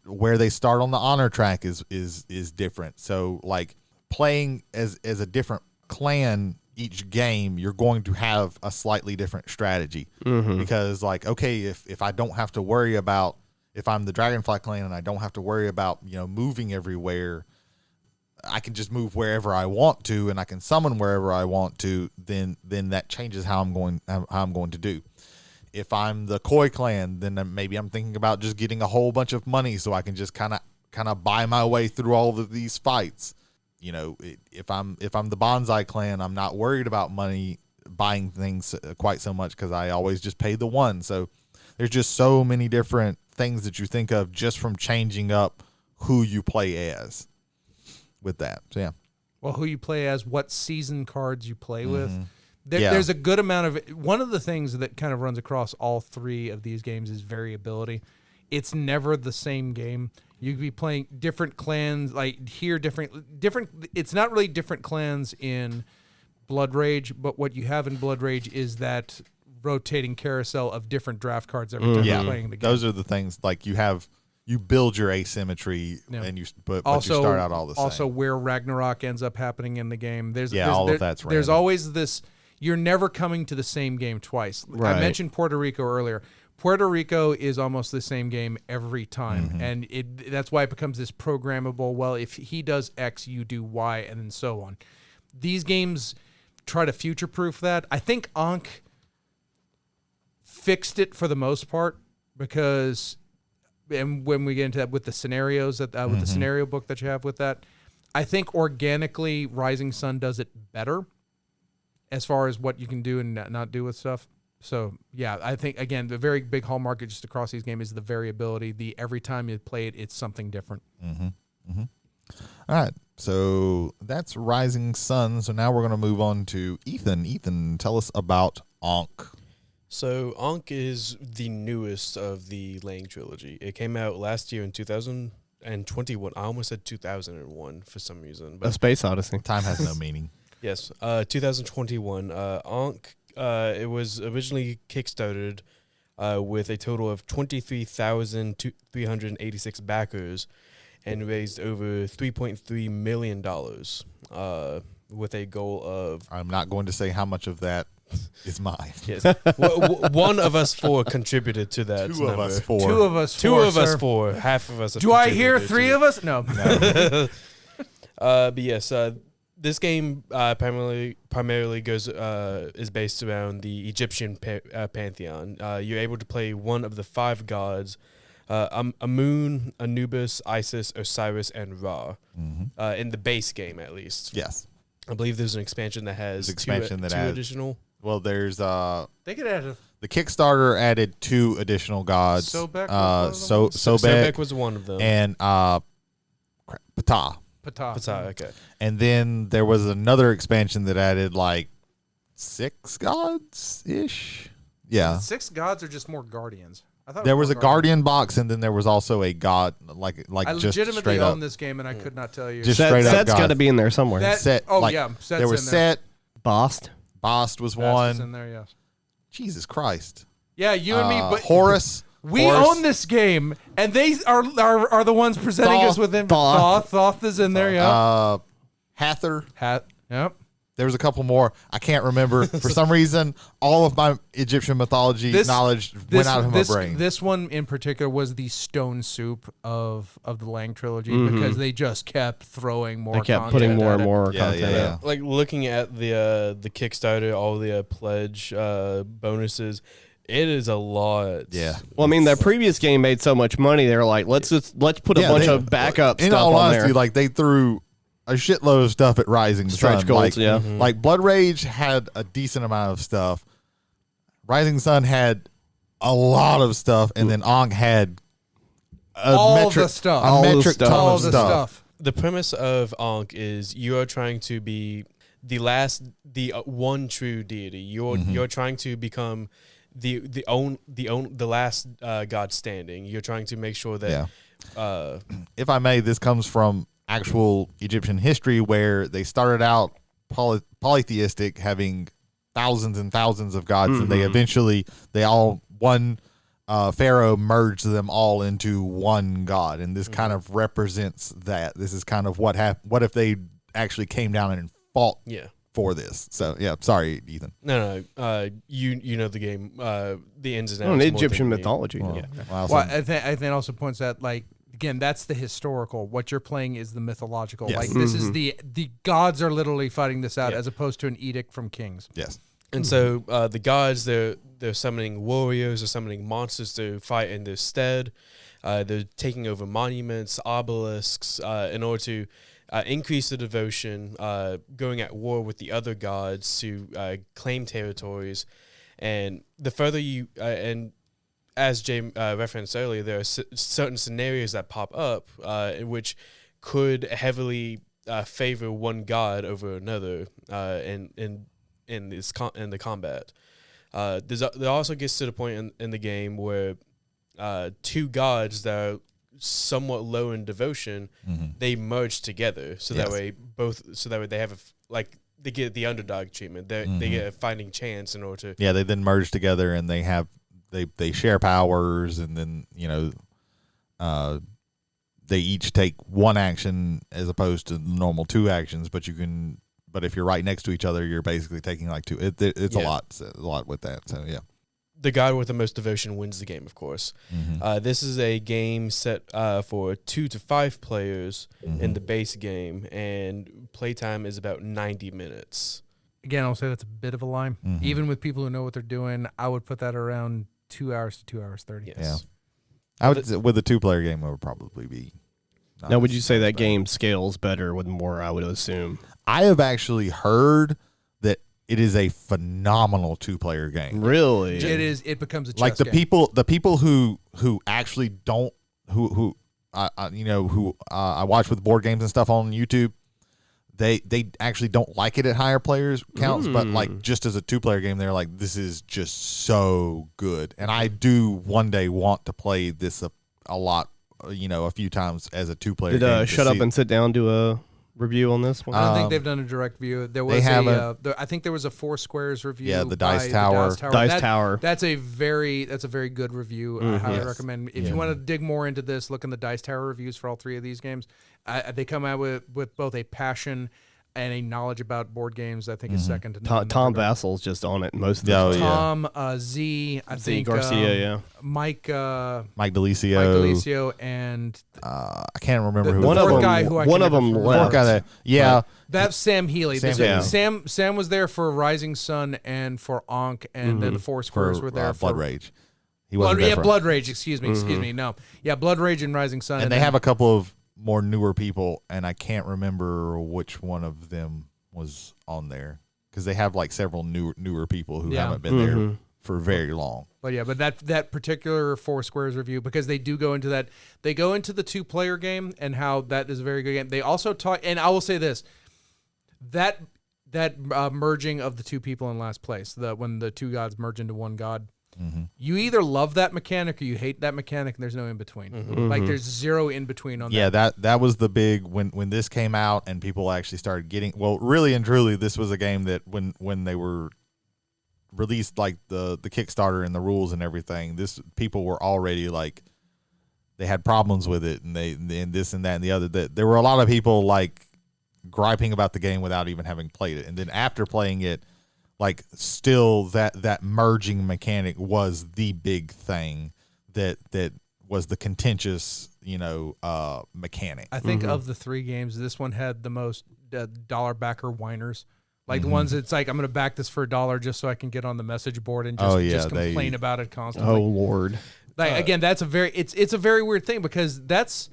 Where they start on the honor track is different. So like playing as a different clan each game, you're going to have a slightly different strategy. Because, like, okay, if I don't have to worry about, if I'm the Dragonfly clan and I don't have to worry about, moving everywhere, I can just move wherever I want to, and I can summon wherever I want to, then that changes how I'm going to do. If I'm the Koi clan, then maybe I'm thinking about just getting a whole bunch of money so I can just kind of buy my way through all of these fights. If I'm the Bonsai clan, I'm not worried about money buying things quite so much because I always just pay the one. So there's just so many different things that you think of just from changing up who you play as with that. So yeah. Well, who you play as, what season cards you play with. There's a good amount of one of the things that kind of runs across all three of these games is variability. It's never the same game. You could be playing different clans, like here, different. It's not really different clans in Blood Rage, but what you have in Blood Rage is that rotating carousel of different draft cards every time you're playing the game. Those are the things, like you build your asymmetry, and but you start out all the same. Also, where Ragnarok ends up happening in the game, there's of that's random. There's always this. You're never coming to the same game twice. Right. I mentioned Puerto Rico earlier. Puerto Rico is almost the same game every time, and that's why it becomes this programmable. Well, if he does X, you do Y, and then so on. These games try to future-proof that. I think Ankh fixed it for the most part because, and when we get into that with the scenarios that with the scenario book that you have with that, I think organically Rising Sun does it better as far as what you can do and not do with stuff. So, yeah, I think, again, the very big hallmark just across these games is the variability. Every time you play it, it's something different. All right, so that's Rising Sun. So now we're going to move on to Ethan. Ethan, tell us about Ankh. So Ankh is the newest of the Lang trilogy. It came out last year in 2021. I almost said 2001 for some reason. But A Space Odyssey. Time has no meaning. Yes, 2021. Ankh, it was originally kickstarted with a total of 23,386 backers and raised over $3.3 million with a goal of... I'm not going to say how much of that is mine. Yes. One of us four contributed to that Two number. of us four. Two of us four. Half of us have Do I hear contributed three to of us? No. But yes, this game primarily goes is based around the Egyptian pantheon. You're able to play one of the 5 gods: Amun, Anubis, Isis, Osiris, and Ra. In the base game, at least. Yes. I believe there's an expansion that has two additional. Well, there's They could add the Kickstarter added 2 additional gods. Sobek Sobek was one of them, and Ptah. Ptah. Okay. And then there was another expansion that added like 6 gods ish. Yeah. 6 gods are just more guardians. I thought There was a guardian box, and then there was also a god like I just legitimately straight up. own this game, and I could not tell you. Just straight up Set's god. got to be in there somewhere. That- Set's there was in there. Set. Bost. Bost was That's one. in there, yes. Jesus Christ. Yeah, you and me, but Horus. we Horus. own this game, and they are the ones presenting Thoth. us with him. Thoth. Thoth is in there, yeah. Hathor. Yep. There was a couple more. I can't remember. For some reason, all of my Egyptian mythology knowledge went out of my brain. This one in particular was the stone soup of the Lang trilogy because they just kept throwing more. They kept content putting more at and it. more Yeah, content. yeah. Like looking at the Kickstarter, all the pledge bonuses, it is a lot. Yeah. Well, I mean, their previous game made so much money. They were like, let's put a bunch of backup in stuff all on honesty, there. like they threw a shitload of stuff at Rising Stretch Sun. goals, like, yeah. Like Blood Rage had a decent amount of stuff. Rising Sun had a lot of stuff, and then Ankh had All the stuff. A All the metric stuff. ton All of the stuff. stuff. The premise of Ankh is you are trying to be the one true deity. You're trying to become the last god standing. You're trying to make sure that. If I may, this comes from actual Egyptian history where they started out polytheistic, having thousands and thousands of gods, and one pharaoh merged them all into one god, and this kind of represents that. This is kind of what happened. What if they actually came down and fought for this. So yeah, sorry, Ethan. No. You know the game, the ins and outs. Oh, more Egyptian than me. mythology. Yeah. Well, I think it also points out, like, again, that's the historical. What you're playing is the mythological. Yes. Like, this is the gods are literally fighting this out, Yeah. as opposed to an edict from kings. yes. And so the gods, they're summoning warriors, they're summoning monsters to fight in their stead. They're taking over monuments, obelisks, in order to increase the devotion, going at war with the other gods to claim territories. And the further you, and as Jay referenced earlier, there are certain scenarios that pop up in which could heavily favor one god over another in the combat. There also gets to the point in the game where two gods that are somewhat low in devotion, they merge together, so that way they have they get the underdog treatment. They get a fighting chance in order to. Yeah, they then merge together and they share powers, and then they each take one action as opposed to normal two actions. But if you're right next to each other, you're basically taking like two. It's a lot with that. So yeah. The god with the most devotion wins the game, of course. This is a game set for 2 to 5 players in the base game, and playtime is about 90 minutes. Again, I'll say that's a bit of a lie. Even with people who know what they're doing, I would put that around 2 hours to 2 hours 30. Yes. Yeah. I would with a 2-player game, it would probably be. Now, would you say that game scales better with more, I would assume? I have actually heard that it is a phenomenal 2-player game. Really? It is. It becomes a chess Like the game. people who actually don't who I watch with board games and stuff on YouTube. They actually don't like it at higher players counts, but like just as a 2-player game, they're like, this is just so good. And I do one day want to play this a lot, a few times as a 2-player game. Did Shut Up and Sit Down do a review on this one? I don't think they've done a direct view. There was I think there was a Four Squares review. Yeah, the by Dice Tower. Dice Tower. That's a very good review. I highly recommend. If you want to dig more into this, look in the Dice Tower reviews for all 3 of these games. They come out with both a passion and a knowledge about board games. I think is second to none. Tom Vassel's just on it most of the time. Tom, Z, I think Garcia, Mike Delisio. Mike Delisio, and I can't remember who one the of fourth them. guy who I One can of them never left. guy that, that's Sam Healy. Sam was there for Rising Sun and for Ankh, and then the Four Squares were there for Blood Rage. He wasn't there for Blood Rage. Excuse me. No, Blood Rage and Rising Sun, and they have a couple of more newer people, and I can't remember which one of them was on there because they have like several newer people who haven't been there for very long. But that particular Four Squares review, because they do go into that, they go into the 2-player game and how that is a very good game. They also talk, and I will say this, that merging of the 2 people in last place, when the 2 gods merge into one god. You either love that mechanic or you hate that mechanic, and there's no in between. Like there's zero in between on that. Yeah, that was the big when this came out and people actually started getting really and truly, this was a game that when they were released, like the Kickstarter and the rules and everything, people were already like they had problems with it, and and this and that and the other. That there were a lot of people like griping about the game without even having played it, and then after playing it. Like still that merging mechanic was the big thing that was the contentious, mechanic. I think of the 3 games, this one had the most dollar backer whiners. Like the ones that's like, I'm going to back this for $1 just so I can get on the message board and just complain about it constantly. Oh Lord! Like again, that's it's a very weird thing because that's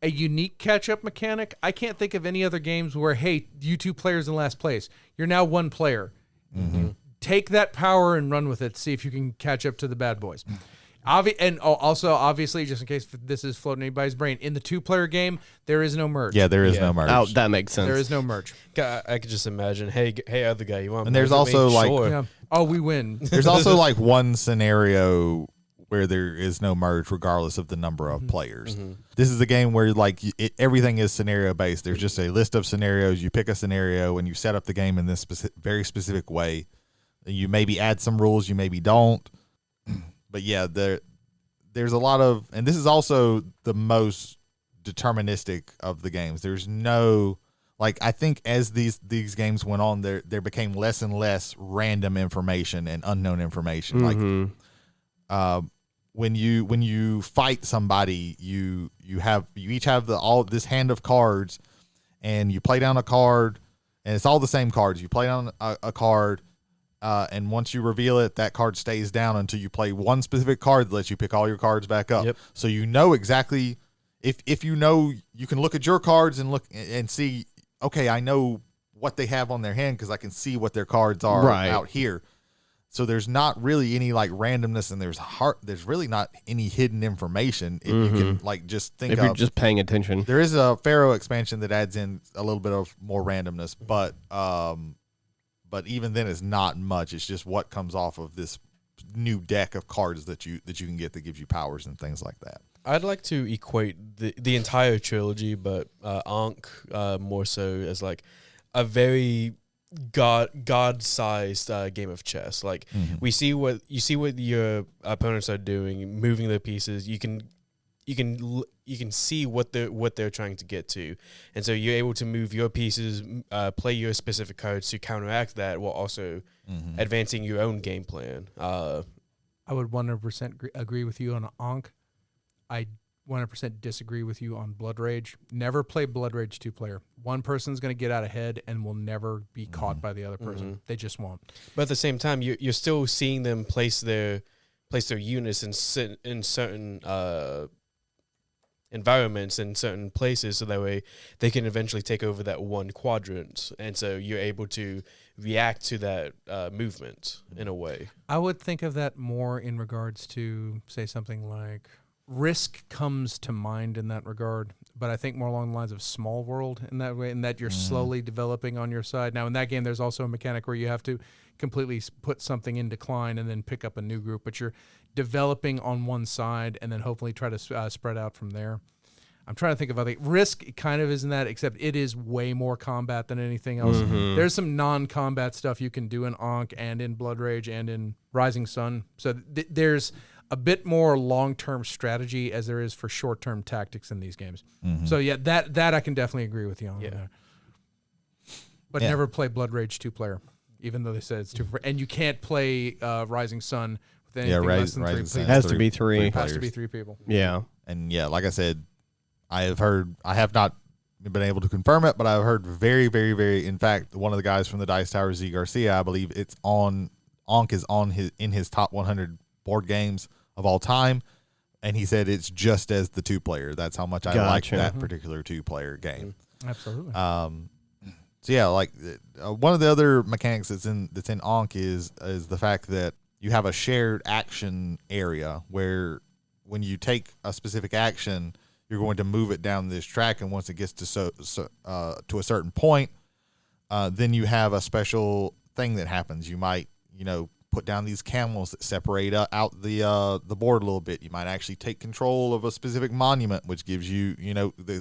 a unique catch-up mechanic. I can't think of any other games where, hey, you 2 players in last place, you're now 1 player. Take that power and run with it. See if you can catch up to the bad boys. And also, obviously, just in case this is floating anybody's brain, in the 2-player game, there is no merge. Yeah, there is no merge. Oh, that makes sense. There is no merge. I could just imagine, hey, other guy, you want? And there's also like, Yeah. Oh, we win. there's also like one scenario where there is no merge, regardless of the number of players. This is a game where like everything is scenario based. There's just a list of scenarios. You pick a scenario and you set up the game in this very specific way. You maybe add some rules, you maybe don't. But yeah, there's a lot of, and this is also the most deterministic of the games. There's no, like I think as these games went on, there became less and less random information and unknown information. Like when you fight somebody, you each have all this hand of cards, and you play down a card, and it's all the same cards. You play down a card, and once you reveal it, that card stays down until you play one specific card that lets you pick all your cards back up. Yep. So you know exactly if you know, you can look at your cards and look and see. Okay, I know what they have on their hand because I can see what their cards are out here. So there's not really any like randomness, and there's really not any hidden information if you can like just think if you're just paying attention. There is a Pharaoh expansion that adds in a little bit of more randomness, but even then it's not much. It's just what comes off of this new deck of cards that you can get that gives you powers and things like that. I'd like to equate the entire trilogy, but Ankh more so as like a very God-sized game of chess. Like you see what your opponents are doing, moving their pieces. You can see what they're trying to get to, and so you're able to move your pieces, play your specific cards to counteract that, while also advancing your own game plan. I would 100% agree with you on Ankh. I 100% disagree with you on Blood Rage. Never play Blood Rage 2-player. One person's going to get out ahead and will never be caught by the other person. They just won't. But at the same time, you're still seeing them place their units in certain environments in certain places, so that way they can eventually take over that one quadrant, and so you're able to react to that movement in a way. I would think of that more in regards to, say, something like Risk comes to mind in that regard, but I think more along the lines of Small World in that way, in that you're slowly developing on your side. Now, in that game, there's also a mechanic where you have to completely put something in decline and then pick up a new group, but you're developing on one side and then hopefully try to spread out from there. I'm trying to think of other Risk kind of isn't that, except it is way more combat than anything else. There's some non-combat stuff you can do in Ankh and in Blood Rage and in Rising Sun. So there's a bit more long-term strategy as there is for short-term tactics in these games. So yeah, that I can definitely agree with you on. Yeah. But never play Blood Rage 2-player, even though they said it's 2. And you can't play Rising Sun with anything less than 3 people. It has to be 3. It has to be 3 people. Yeah. And yeah, like I said, I have not been able to confirm it, but I've heard very, very, very. In fact, one of the guys from the Dice Tower, Z Garcia, I believe Ankh is in his top 100 board games of all time, and he said it's just as the 2-player. That's how much I like that particular 2-player game. Absolutely. So yeah, like one of the other mechanics that's in Ankh is the fact that you have a shared action area where when you take a specific action, you're going to move it down this track, and once it gets to a certain point, then you have a special thing that happens. You might, put down these camels that separate out the board a little bit. You might actually take control of a specific monument, which gives you,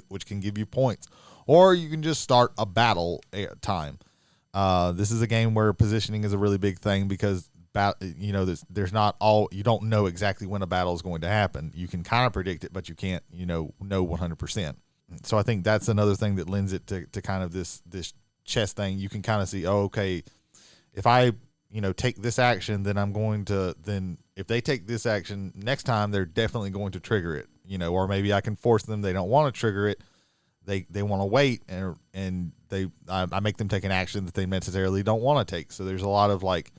which can give you points, or you can just start a battle time. This is a game where positioning is a really big thing because there's not all, you don't know exactly when a battle is going to happen. You can kind of predict it, but you can't, know 100%. So I think that's another thing that lends it to kind of this chess thing. You can kind of see, okay, if I, take this action, then if they take this action next time, they're definitely going to trigger it, or maybe I can force them. They don't want to trigger it. They want to wait, and I make them take an action that they necessarily don't want to take. So there's a lot of like,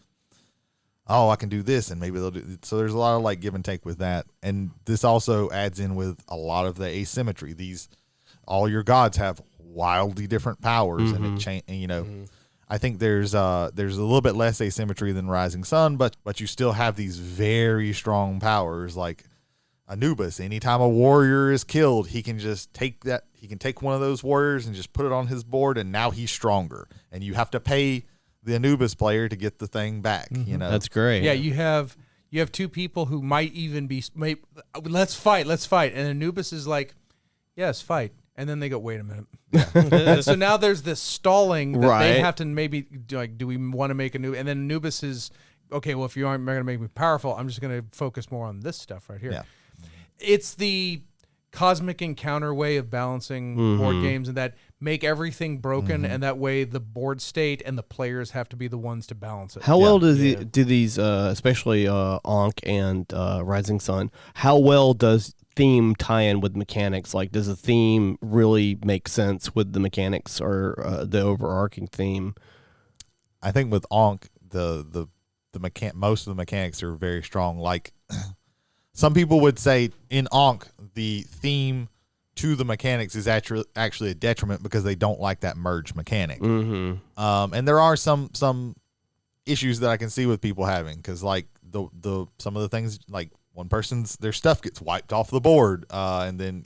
oh, I can do this, and maybe they'll do it. So there's a lot of like give and take with that. And this also adds in with a lot of the asymmetry. All your gods have wildly different powers, and it change. I think there's a little bit less asymmetry than Rising Sun, but you still have these very strong powers like Anubis. Anytime a warrior is killed, he can just take that. He can take one of those warriors and just put it on his board, and now he's stronger. And you have to pay the Anubis player to get the thing back. That's great. Yeah, you have 2 people who might even be. Let's fight, and Anubis is like, yes, fight. And then they go, wait a minute. And so now there's this stalling that they have to maybe, like, do we want to make a new? And then Anubis is, okay, well, if you aren't going to make me powerful, I'm just going to focus more on this stuff right here. Yeah. It's the cosmic encounter way of balancing board games, and that make everything broken, and that way the board state and the players have to be the ones to balance it. How well do these, especially Ankh and Rising Sun, how well does theme tie in with mechanics? Like, does the theme really make sense with the mechanics or the overarching theme? I think with Ankh, most of the mechanics are very strong. Like, some people would say in Ankh, the theme to the mechanics is actually a detriment because they don't like that merge mechanic. And there are some issues that I can see with people having, because like the some of the things, like one person's their stuff gets wiped off the board, and then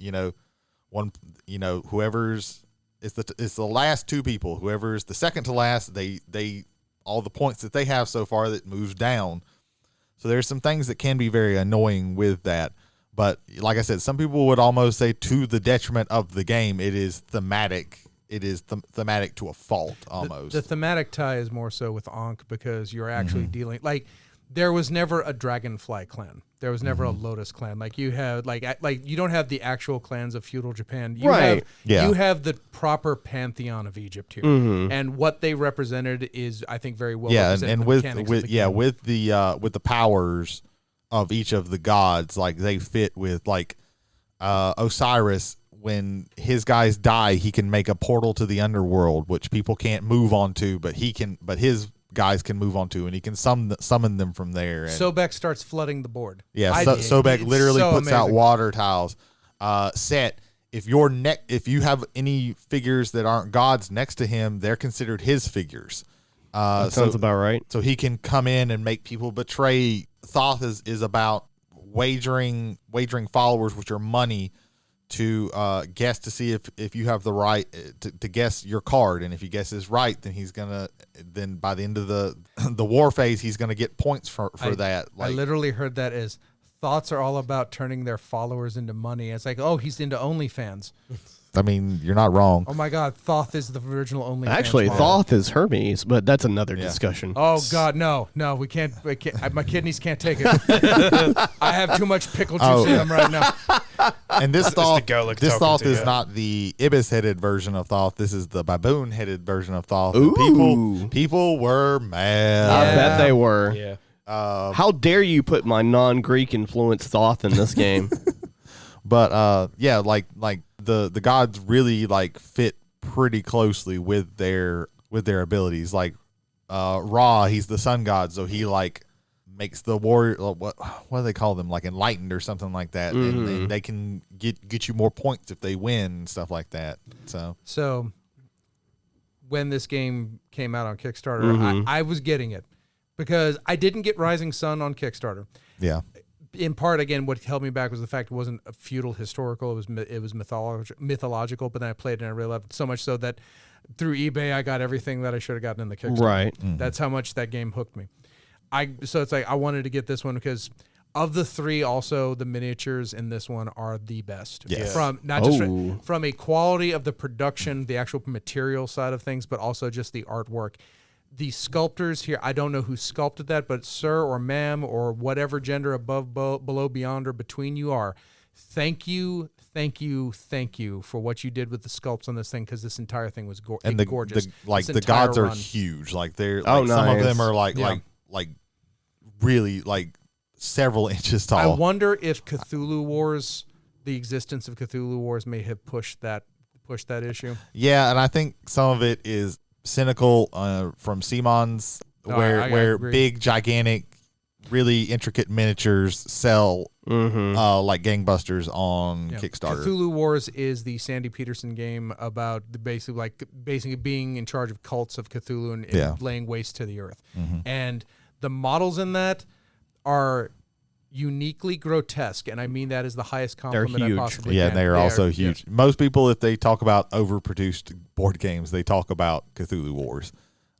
whoever's it's the last two people, whoever's the second to last, they all the points that they have so far that moves down. So there's some things that can be very annoying with that. But like I said, some people would almost say to the detriment of the game, it is thematic. It is thematic to a fault almost. The thematic tie is more so with Ankh because you're actually dealing, like, there was never a Dragonfly clan. There was never a Lotus clan. Like you have, like you don't have the actual clans of feudal Japan. You you have the proper pantheon of Egypt here, and what they represented is, I think, very well. And with the powers of each of the gods, like they fit with, like Osiris. When his guys die, he can make a portal to the underworld, which people can't move onto, but his guys can move onto, and he can summon them from there. And Sobek starts flooding the board. Yeah, Sobek literally puts out water tiles. Set, if you have any figures that aren't gods next to him, they're considered his figures. That sounds about right. So he can come in and make people betray. Thoth is about wagering followers, which are money, to guess to see if you have the right to guess your card, and if he guesses right, then by the end of the war phase, he's gonna get points for that. I literally heard that as thoughts are all about turning their followers into money. It's like, oh, he's into OnlyFans. I mean, you're not wrong. Oh my God, Thoth is the original OnlyFans. Actually, Thoth is Hermes, but that's another discussion. Oh God, no, we can't. My kidneys can't take it. I have too much pickle juice in them right now. And this Thoth is not the ibis-headed version of Thoth. This is the baboon-headed version of Thoth. People were mad. I bet they were. Yeah. How dare you put my non-Greek influenced Thoth in this game? But like the gods really like fit pretty closely with their abilities. Like Ra, he's the sun god, so he like makes the warrior, what do they call them, like enlightened or something like that, and they can get you more points if they win and stuff like that. So when this game came out on Kickstarter, I was getting it because I didn't get Rising Sun on Kickstarter. Yeah. In part, again, what held me back was the fact it wasn't a feudal historical. It was mythological. But then I played it and I really loved it so much so that through eBay I got everything that I should have gotten in the Kickstarter. Right. That's how much that game hooked me. So it's like I wanted to get this one because of the three, also the miniatures in this one are the best. Yes. From not just from a quality of the production, the actual material side of things, but also just the artwork. The sculptors here, I don't know who sculpted that, but sir or ma'am or whatever gender above, below, beyond, or between you are, thank you for what you did with the sculpts on this thing, because this entire thing was gorgeous. The gods are huge. Like they're nice. Some of them are like really like several inches tall. I wonder if Cthulhu Wars, the existence of Cthulhu Wars, may have pushed that issue. Yeah, and I think some of it is cynical from Simon's, where big, gigantic, really intricate miniatures sell like gangbusters on Kickstarter. Cthulhu Wars is the Sandy Peterson game about basically being in charge of cults of Cthulhu and laying waste to the earth. And the models in that are uniquely grotesque, and I mean that is the highest compliment I possibly can. Yeah, they are also huge. Yeah. Most people, if they talk about overproduced board games, they talk about Cthulhu Wars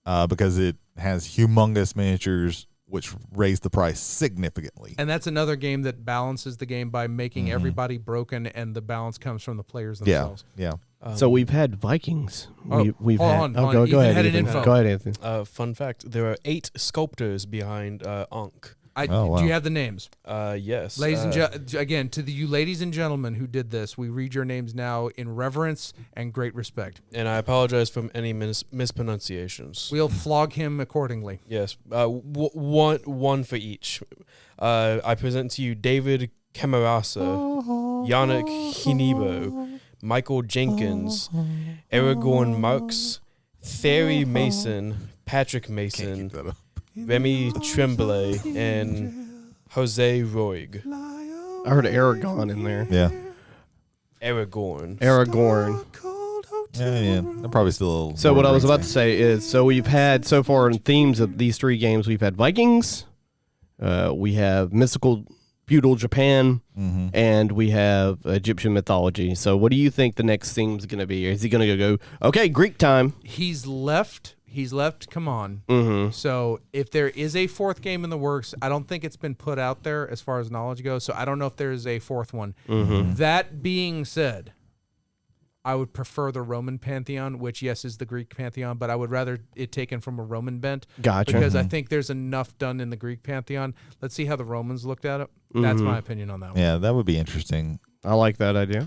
because it has humongous miniatures, which raise the price significantly. And that's another game that balances the game by making everybody broken, and the balance comes from the players themselves. Yeah. So we've had Vikings. We've had. Go ahead, Ethan. Fun fact: there are 8 sculptors behind Ankh. Do you have the names? Yes. Ladies and again, to you ladies and gentlemen who did this, we read your names now in reverence and great respect. And I apologize for any mispronunciations. We'll flog him accordingly. Yes. One for each. I present to you David Camarasa, Yannick Hinibo, Michael Jenkins, Aragorn Marks, Thierry Mason, Patrick Mason, Remy Tremblay, and Jose Roig. I heard Aragon in there. Yeah. Aragorn. Yeah. They're probably still a little. So what I was about to say is, so we've had so far in themes of these 3 games, we've had Vikings, we have mystical feudal Japan, and we have Egyptian mythology. So what do you think the next theme's going to be? Is he going to go, okay, Greek time? He's left. Come on. So if there is a 4th game in the works, I don't think it's been put out there as far as knowledge goes. So I don't know if there is a 4th one. That being said, I would prefer the Roman pantheon, which, yes, is the Greek pantheon, but I would rather it taken from a Roman bent. Gotcha. Because I think there's enough done in the Greek pantheon. Let's see how the Romans looked at it. That's my opinion on that one. Yeah, that would be interesting. I like that idea.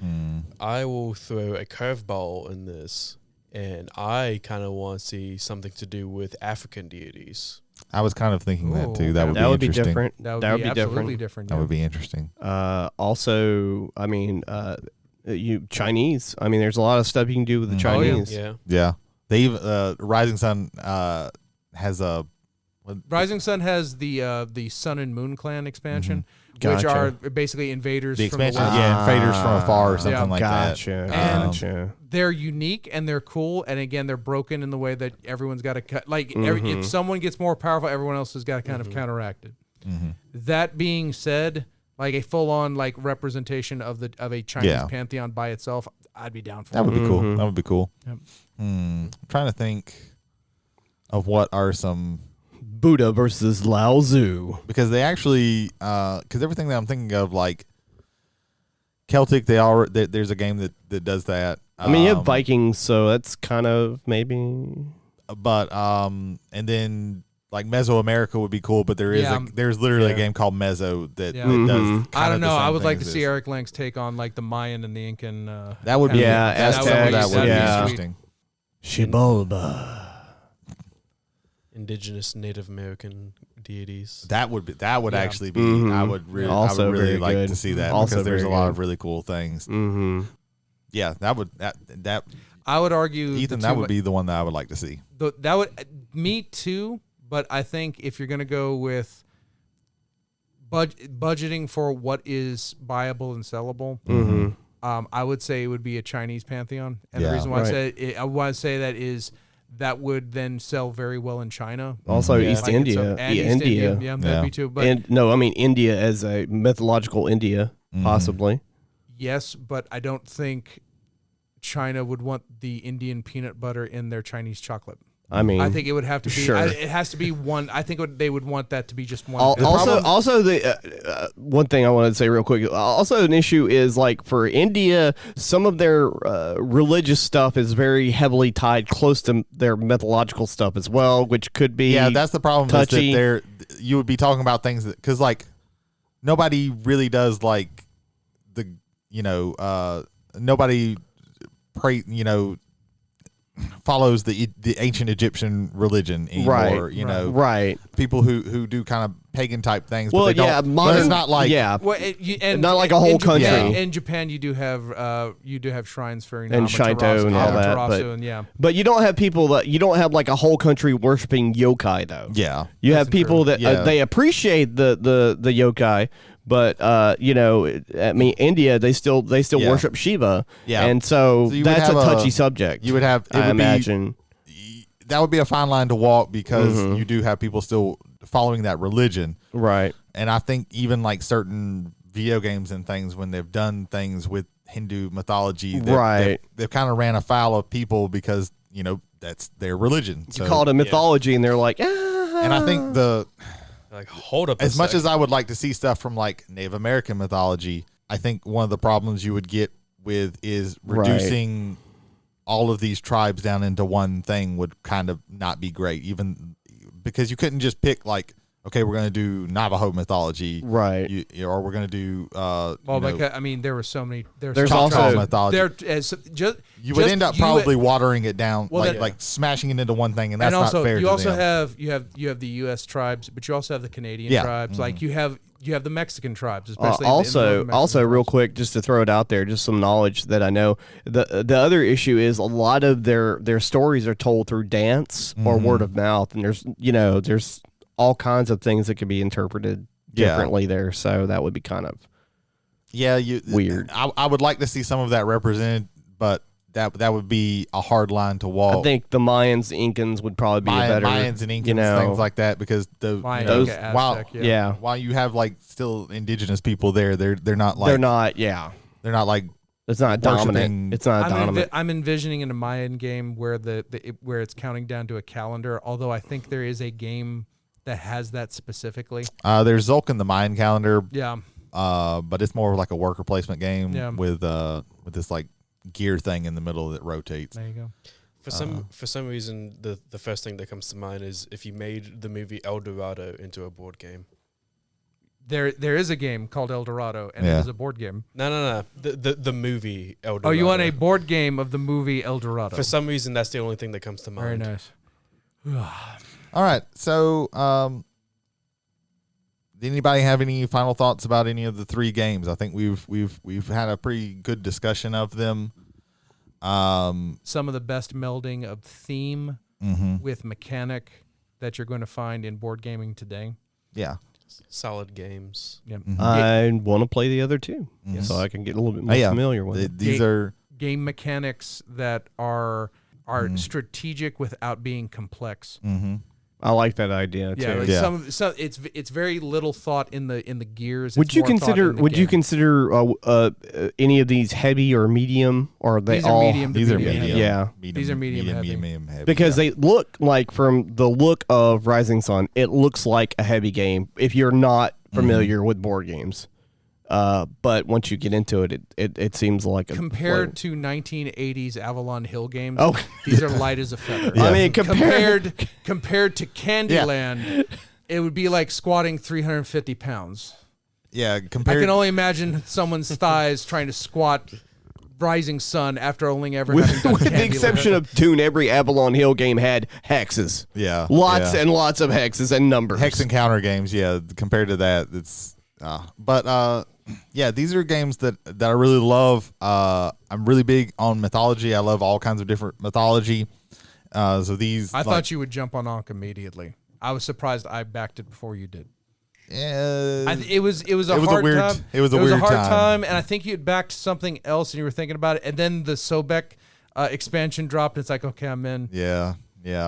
I will throw a curveball in this, and I kind of want to see something to do with African deities. I was kind of thinking that too. That would be interesting. different. That would be absolutely different. That would be interesting. Also, I mean, you Chinese. I mean, there's a lot of stuff you can do with the Chinese. Yeah. They Rising Sun has a Rising Sun has the Sun and Moon Clan expansion, Gotcha. which are basically invaders the from the expansion. west. Invaders from afar or something Yeah. like Gotcha. that. Gotcha. They're unique and they're cool, and again, they're broken in the way that everyone's got to cut. Like if someone gets more powerful, everyone else has got to kind of counteract it. That being said, like a full-on like representation of a Chinese pantheon by itself, I'd be down for. That would be cool. That would be cool. Yep. I'm trying to think of what are some. Buddha versus Lao Tzu. Because they actually, because everything that I'm thinking of, like Celtic, there's a game that does that. I mean, you have Vikings, so that's kind of maybe. But and then like Mesoamerica would be cool, but there's literally a game called Meso that does. I don't know. I would like to see Eric Lang's take on like the Mayan and the Incan. That would be Aztecs. That would be interesting. Xibalba. Indigenous Native American deities. That would actually be. I would really like good. to see that Also because there's a very lot good. of really cool things. Yeah, that. I would argue, Ethan, that would be the one that I would like to see. That would me too. But I think if you're going to go with budgeting for what is viable and sellable, I would say it would be a Chinese pantheon. And the reason why I want to say that is that would then sell very well in China. Also, East India. India. Yeah, that'd be too. But India as a mythological India, possibly. Yes, but I don't think China would want the Indian peanut butter in their Chinese chocolate. I mean, I think it would have to be. Sure. It has to be one. I think they would want that to be just one. Also, the one thing I wanted to say real quick. Also, an issue is like for India, some of their religious stuff is very heavily tied close to their mythological stuff as well, which could be that's the problem. Touchy. Is that you would be talking about things that because like nobody really does like the nobody pray follows the ancient Egyptian religion anymore. Right. People who do kind of pagan type things. Well, but they don't, modern. But it's not like and not like a whole country. In Japan, you do have shrines for and Shinto and all that. But you don't have people that you don't have like a whole country worshiping yokai though. Yeah, you have people that they appreciate the yokai. But I mean, India they still worship Shiva, and so that's a touchy subject. You would have, I imagine, that would be a fine line to walk because you do have people still following that religion, right? And I think even like certain video games and things when they've done things with Hindu mythology, they've kind of ran afoul of people because that's their religion. You call it a mythology, and they're like, and I think like, hold up. As much as I would like to see stuff from like Native American mythology, I think one of the problems you would get with is reducing all of these tribes down into one thing would kind of not be great, even because you couldn't just pick like, okay, we're going to do Navajo mythology, Right. Or we're going to do because I mean, there were so many. There's so also- many- mythology. You would end up probably watering it down, Well, like smashing it into one thing, and that's and also not fair. you to also them. have the U.S. tribes, but you also have the Canadian Yeah. tribes. Mhm. Like you have the Mexican tribes, especially also, the Mexican real tribes. quick, just to throw it out there, just some knowledge that I know. The other issue is a lot of their stories are told through dance or word of mouth, and there's all kinds of things that can be interpreted differently there. So that would be kind of weird. I would like to see some of that represented, but that would be a hard line to walk. I think the Mayans, Incans would probably be a better Mayans and Incans, things like that, because Maya, those Inca, while Aztec, while you have like still indigenous people there, they're not like they're not like it's not dominant. It's not dominant. I'm envisioning in a Mayan game where where it's counting down to a calendar. Although I think there is a game that has that specifically. There's Zulk in the Mayan calendar. Yeah. But it's more of like a worker placement game Yeah. with this like gear thing in the middle that rotates. There you go. For some reason, the first thing that comes to mind is if you made the movie El Dorado into a board game. There is a game called El Dorado, and it is a board game. No. The movie El Dorado. Oh, you want a board game of the movie El Dorado? For some reason, that's the only thing that comes to Very mind. nice. All right. So, did anybody have any final thoughts about any of the three games? I think we've had a pretty good discussion of them. Some of the best melding of theme with mechanic that you're going to find in board gaming today. Yeah. Solid games. Yeah. I want to play the other two, so I can get a little bit more familiar with it. These are game mechanics that are strategic without being complex. I like that idea too. Yeah, like some it's very little thought in the gears. Would It's you more thought consider in the would you game. consider any of these heavy or medium, or are they These are all medium to these are medium. medium. Yeah. These are medium heavy. medium heavy. because they look like, from the look of Rising Sun, it looks like a heavy game if you're not familiar with board games. But once you get into it, it seems like Compared to 1980s Avalon Hill games, Oh. these are light as a feather. I mean, compared to Candyland, it would be like squatting 350 pounds. yeah, I compared can only imagine someone's thighs trying to squat Rising Sun after only ever having done with the Candyland. exception of Toon, every Avalon Hill game had hexes. Yeah, Lots yeah. and lots of hexes and numbers. hex and counter games. Yeah, compared to that, it's yeah, these are games that I really love. I'm really big on mythology. I love all kinds of different mythology. So these, I thought you would jump on Ankh immediately. I was surprised I backed it before you did. It was a hard time. It was a weird hard time. time, and I think you had backed something else, and you were thinking about it, and then the Sobek expansion dropped. And it's like, okay, I'm in. Yeah,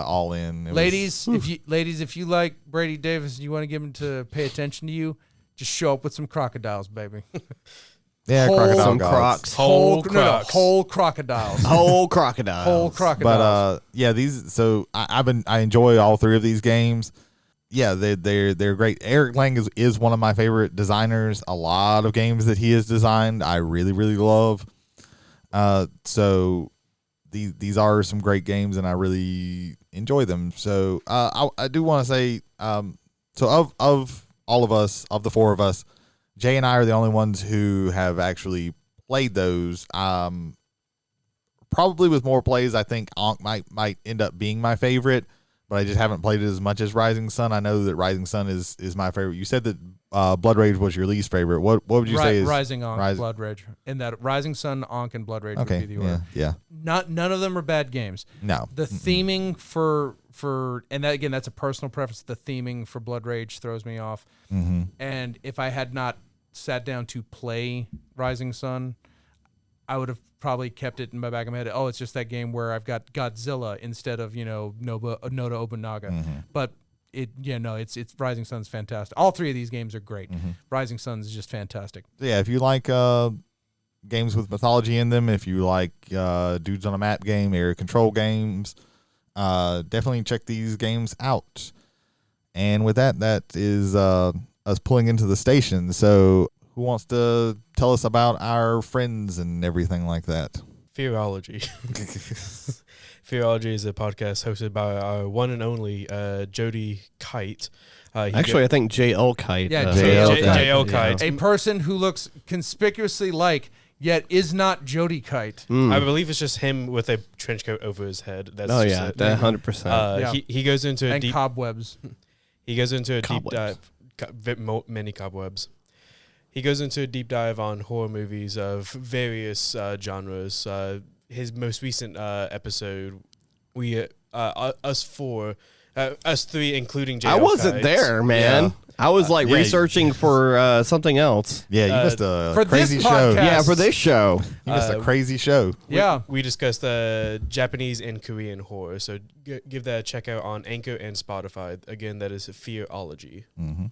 all in. It was- Ladies, if you like Brady Davis, and you want to get him to pay attention to you, just show up with some crocodiles, baby. yeah, whole- crocodile some gods. crocs. Whole crocs. whole crocodiles. Whole crocodile. Whole crocodiles. But yeah, these. So I enjoy all three of these games. Yeah, they're great. Eric Lang is one of my favorite designers. A lot of games that he has designed, I really love. So these are some great games, and I really enjoy them. So I do want to say, so of all of us, of the four of us, Jay and I are the only ones who have actually played those. Probably with more plays, I think Ankh might end up being my favorite, but I just haven't played it as much as Rising Sun. I know that Rising Sun is my favorite. You said that Blood Rage was your least favorite. What would you say is Rising Ankh, Blood Rage, and that Rising Sun, Ankh, and Blood Rage would be the order. Yeah. None of them are bad games. No. The theming for and that, again, that's a personal preference. The theming for Blood Rage throws me off. Mm-hmm. And if I had not sat down to play Rising Sun, I would have probably kept it in my back of my head. Oh, it's just that game where I've got Godzilla instead of Noda Obunaga. But it's Rising Sun's fantastic. All three of these games are great. Rising Sun's is just fantastic. Yeah, if you like games with mythology in them, if you like dudes on a map game, area control games, definitely check these games out. And with that is us pulling into the station. So who wants to tell us about our friends and everything like that? Fearology. Fearology is a podcast hosted by our one and only Jody Kight. Actually, I think J.L. Kight. Yeah, J.L. Kight. A person who looks conspicuously like, yet is not Jody Kight. I believe it's just him with a trench coat over his head. That's Oh, just yeah, it. 100%. He goes into a And deep cobwebs. He goes into a Cobwebs. deep dive. Many cobwebs. He goes into a deep dive on horror movies of various genres. His most recent episode, us three, including J.L. I wasn't Kight. there, man. Yeah. I was like researching for something else. Yeah, you missed a for this crazy show. podcast. Yeah, for this show. You missed a crazy show. Yeah. We discussed Japanese and Korean horror, so give that a check out on Anchor and Spotify. Again, that is Fearology. Mm-hmm.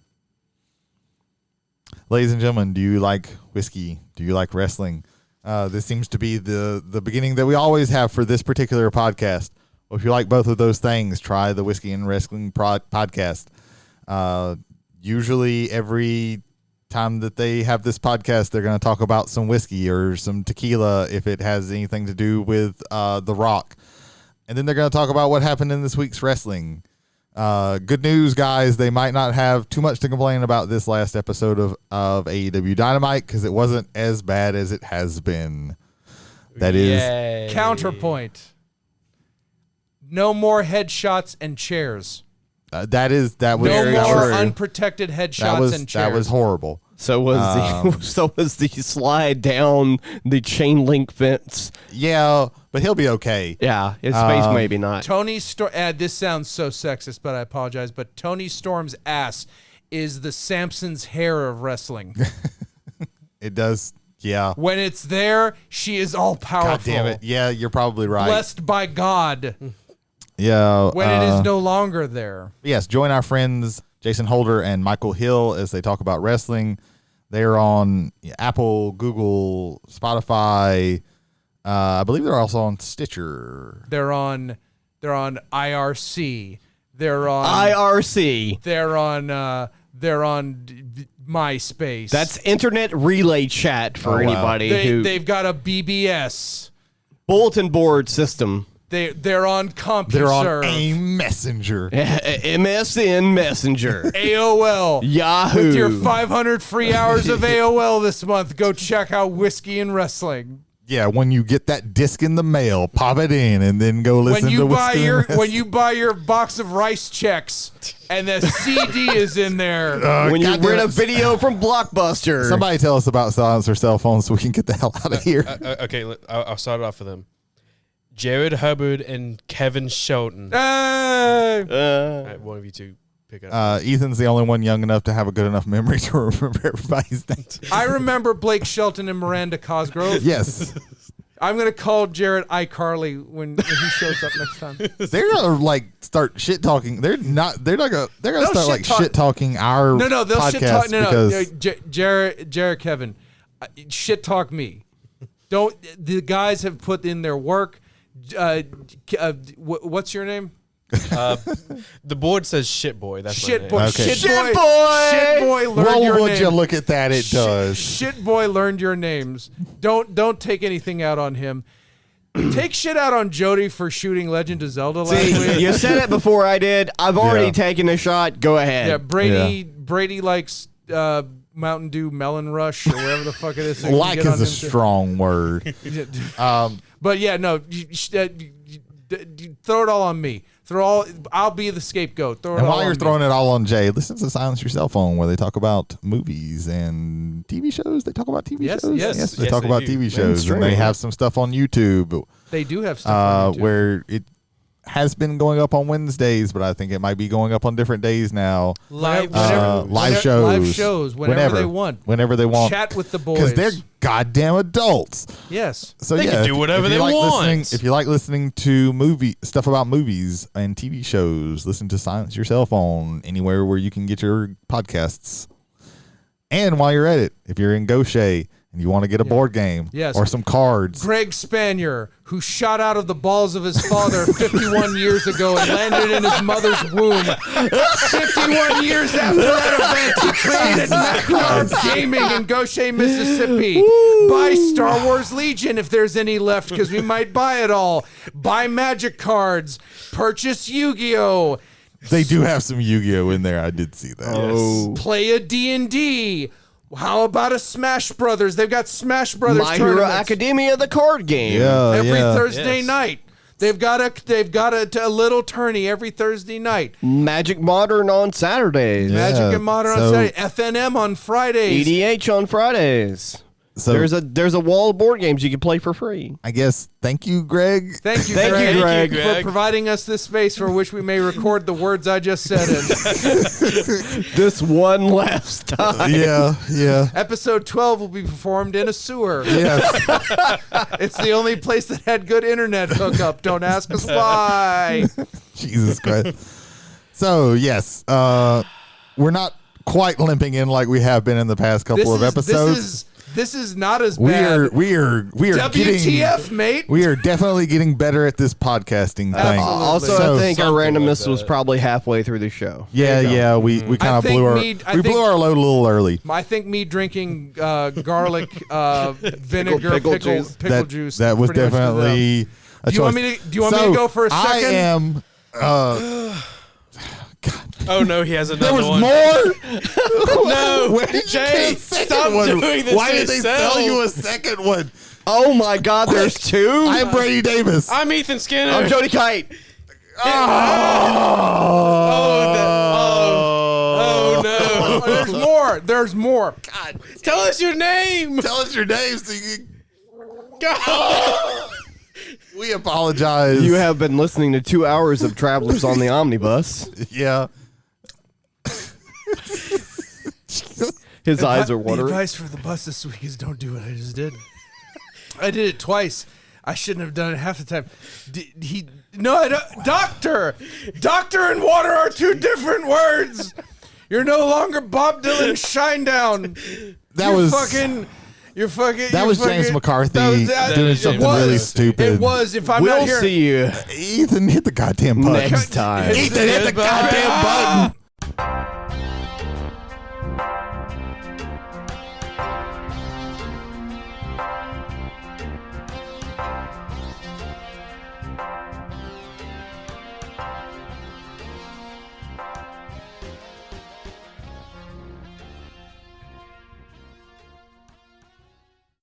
Ladies and gentlemen, do you like whiskey? Do you like wrestling? This seems to be the beginning that we always have for this particular podcast. Well, if you like both of those things, try the Whiskey and Wrestling podcast. Usually every time that they have this podcast, they're going to talk about some whiskey or some tequila if it has anything to do with The Rock. And then they're going to talk about what happened in this week's wrestling. Good news, guys. They might not have too much to complain about this last episode of AEW Dynamite because it wasn't as bad as it has been. That is Counterpoint. No more headshots and chairs. that was No more true. unprotected headshots and chairs. that was horrible. So was the slide down the chain link fence. Yeah, but he'll be okay. Yeah, his face maybe not. Tony Storm. This sounds so sexist, but I apologize. But Tony Storm's ass is the Samson's hair of wrestling. It does. Yeah. When it's there, she is all powerful. God damn it. Yeah, you're probably right. Blessed by God. Yeah. When it is no longer there. Yes, join our friends Jason Holder and Michael Hill as they talk about wrestling. They're on Apple, Google, Spotify. I believe they're also on Stitcher. They're on IRC. They're on IRC. They're on MySpace. That's internet relay chat for anybody who they've got a BBS. bulletin board system. They're on CompuServe. They're on AIM Messenger. MSN Messenger. AOL. Yahoo. With your 500 free hours of AOL this month, go check out Whiskey and Wrestling. Yeah, when you get that disc in the mail, pop it in and then go listen to Whiskey and Wrestling. When you buy your box of rice checks and the CD is in there. When you rent a video from Blockbuster. Somebody tell us about silencer cell phones so we can get the hell out of here. Okay, I'll start it off with them. Jared Hubbard and Kevin Shelton. Hey! All right, one of you two pick it up. Ethan's the only one young enough to have a good enough memory to remember everybody's names. I remember Blake Shelton and Miranda Cosgrove. Yes. I'm going to call Jared iCarly when he shows up next time. They're gonna like start shit talking. They're gonna start like shit talking our they'll podcast shit talk. because Jared Kevin, shit talk me. Don't the guys have put in their work. What's your name? The board says shit boy. That's Shit my boy. name. Okay. Shit boy. Shit boy. Learn well, your would name. you look at that? It does. Shit boy learned your names. Don't take anything out on him. Take shit out on Jody for shooting Legend of Zelda last week. You said it before I did. I've already taken a shot. Go ahead. Yeah, Brady likes Mountain Dew Melon Rush or whatever the fuck it is. So Like is a strong word. But yeah, no, you throw it all on me. I'll be the scapegoat. Throw it And all while you're on throwing me. it all on Jay, listen to Silence Your Cell Phone where they talk about movies and TV shows. They talk about TV Yes, shows. yes. They Yes, talk they about do. TV shows, and they Mainstream. have some stuff on YouTube. They do have stuff on YouTube. Where it has been going up on Wednesdays, but I think it might be going up on different days now. Live shows whenever they want. Whenever they want. Chat with the boys. Because they're goddamn adults. Yes. So They yeah, can do whatever if you they like want. If you like listening to stuff about movies and TV shows, listen to Silence Your Cell Phone anywhere where you can get your podcasts. And while you're at it, if you're in Gaucher and you want to get a board game or some cards, Greg Spanier, who shot out of the balls of his father 51 years ago and landed in his mother's womb. 51 years after that event, he created Macnard Gaming in Gaucher, Mississippi. Buy Star Wars Legion if there's any left, because we might buy it all. Buy Magic cards. Purchase Yu-Gi-Oh! They do have some Yu-Gi-Oh in there. I did see that. Oh. Play a D&D. How about a Smash Brothers? They've got Smash Brothers My Hero tournaments Academia, the card game. every Thursday Yes. night. They've got a little tourney every Thursday night. Magic Modern on Saturdays. Yeah. Magic and Modern on so- Saturday. FNM on Fridays. EDH on Fridays. So There's a wall of board games you can play for free. I guess thank you, Greg. Thank you, Thank Greg, you, Greg. for providing us this space for which we may record the words I just said in. This one last time. Yeah. Episode 12 will be performed in a sewer. Yes. It's the only place that had good internet hookup. Don't ask us why. Jesus Christ. So yes, we're not quite limping in like we have been in the past couple of episodes. This is not as We bad. are WTF, mate? we are definitely getting better at this podcasting thing. Absolutely. Also, So- I think our Something randomness like was that. probably halfway through the show. Yeah, we kind I of think blew our I think- our load a little early. I think me drinking garlic vinegar pickle juice. pickle juice. That was pretty much did definitely a Do you want choice. me to- do you want me to go for a I second? am. Oh no, he has another There was one. more. No, Where did you Jay, get a second stop one? doing this Why to did they yourself. sell you a second one? Oh my God, there's two? I'm Brady Davis. I'm Ethan Skinner. I'm Jody Kight. Oh no! Oh, there's more. There's more. God, Tell us your name. tell us your name so you God. we apologize. You have been listening to 2 hours of Travelers on the Omnibus. Yeah. His eyes are The watering. advice for the bus this week is don't do what I just did. I did it twice. I shouldn't have done it half the time. Doctor and water are two different words. You're no longer Bob Dylan Shinedown. That was James McCarthy doing something really stupid. It was. If I'm We'll not here, see you Ethan, hit the goddamn button. next time. Ethan, hit the goddamn button.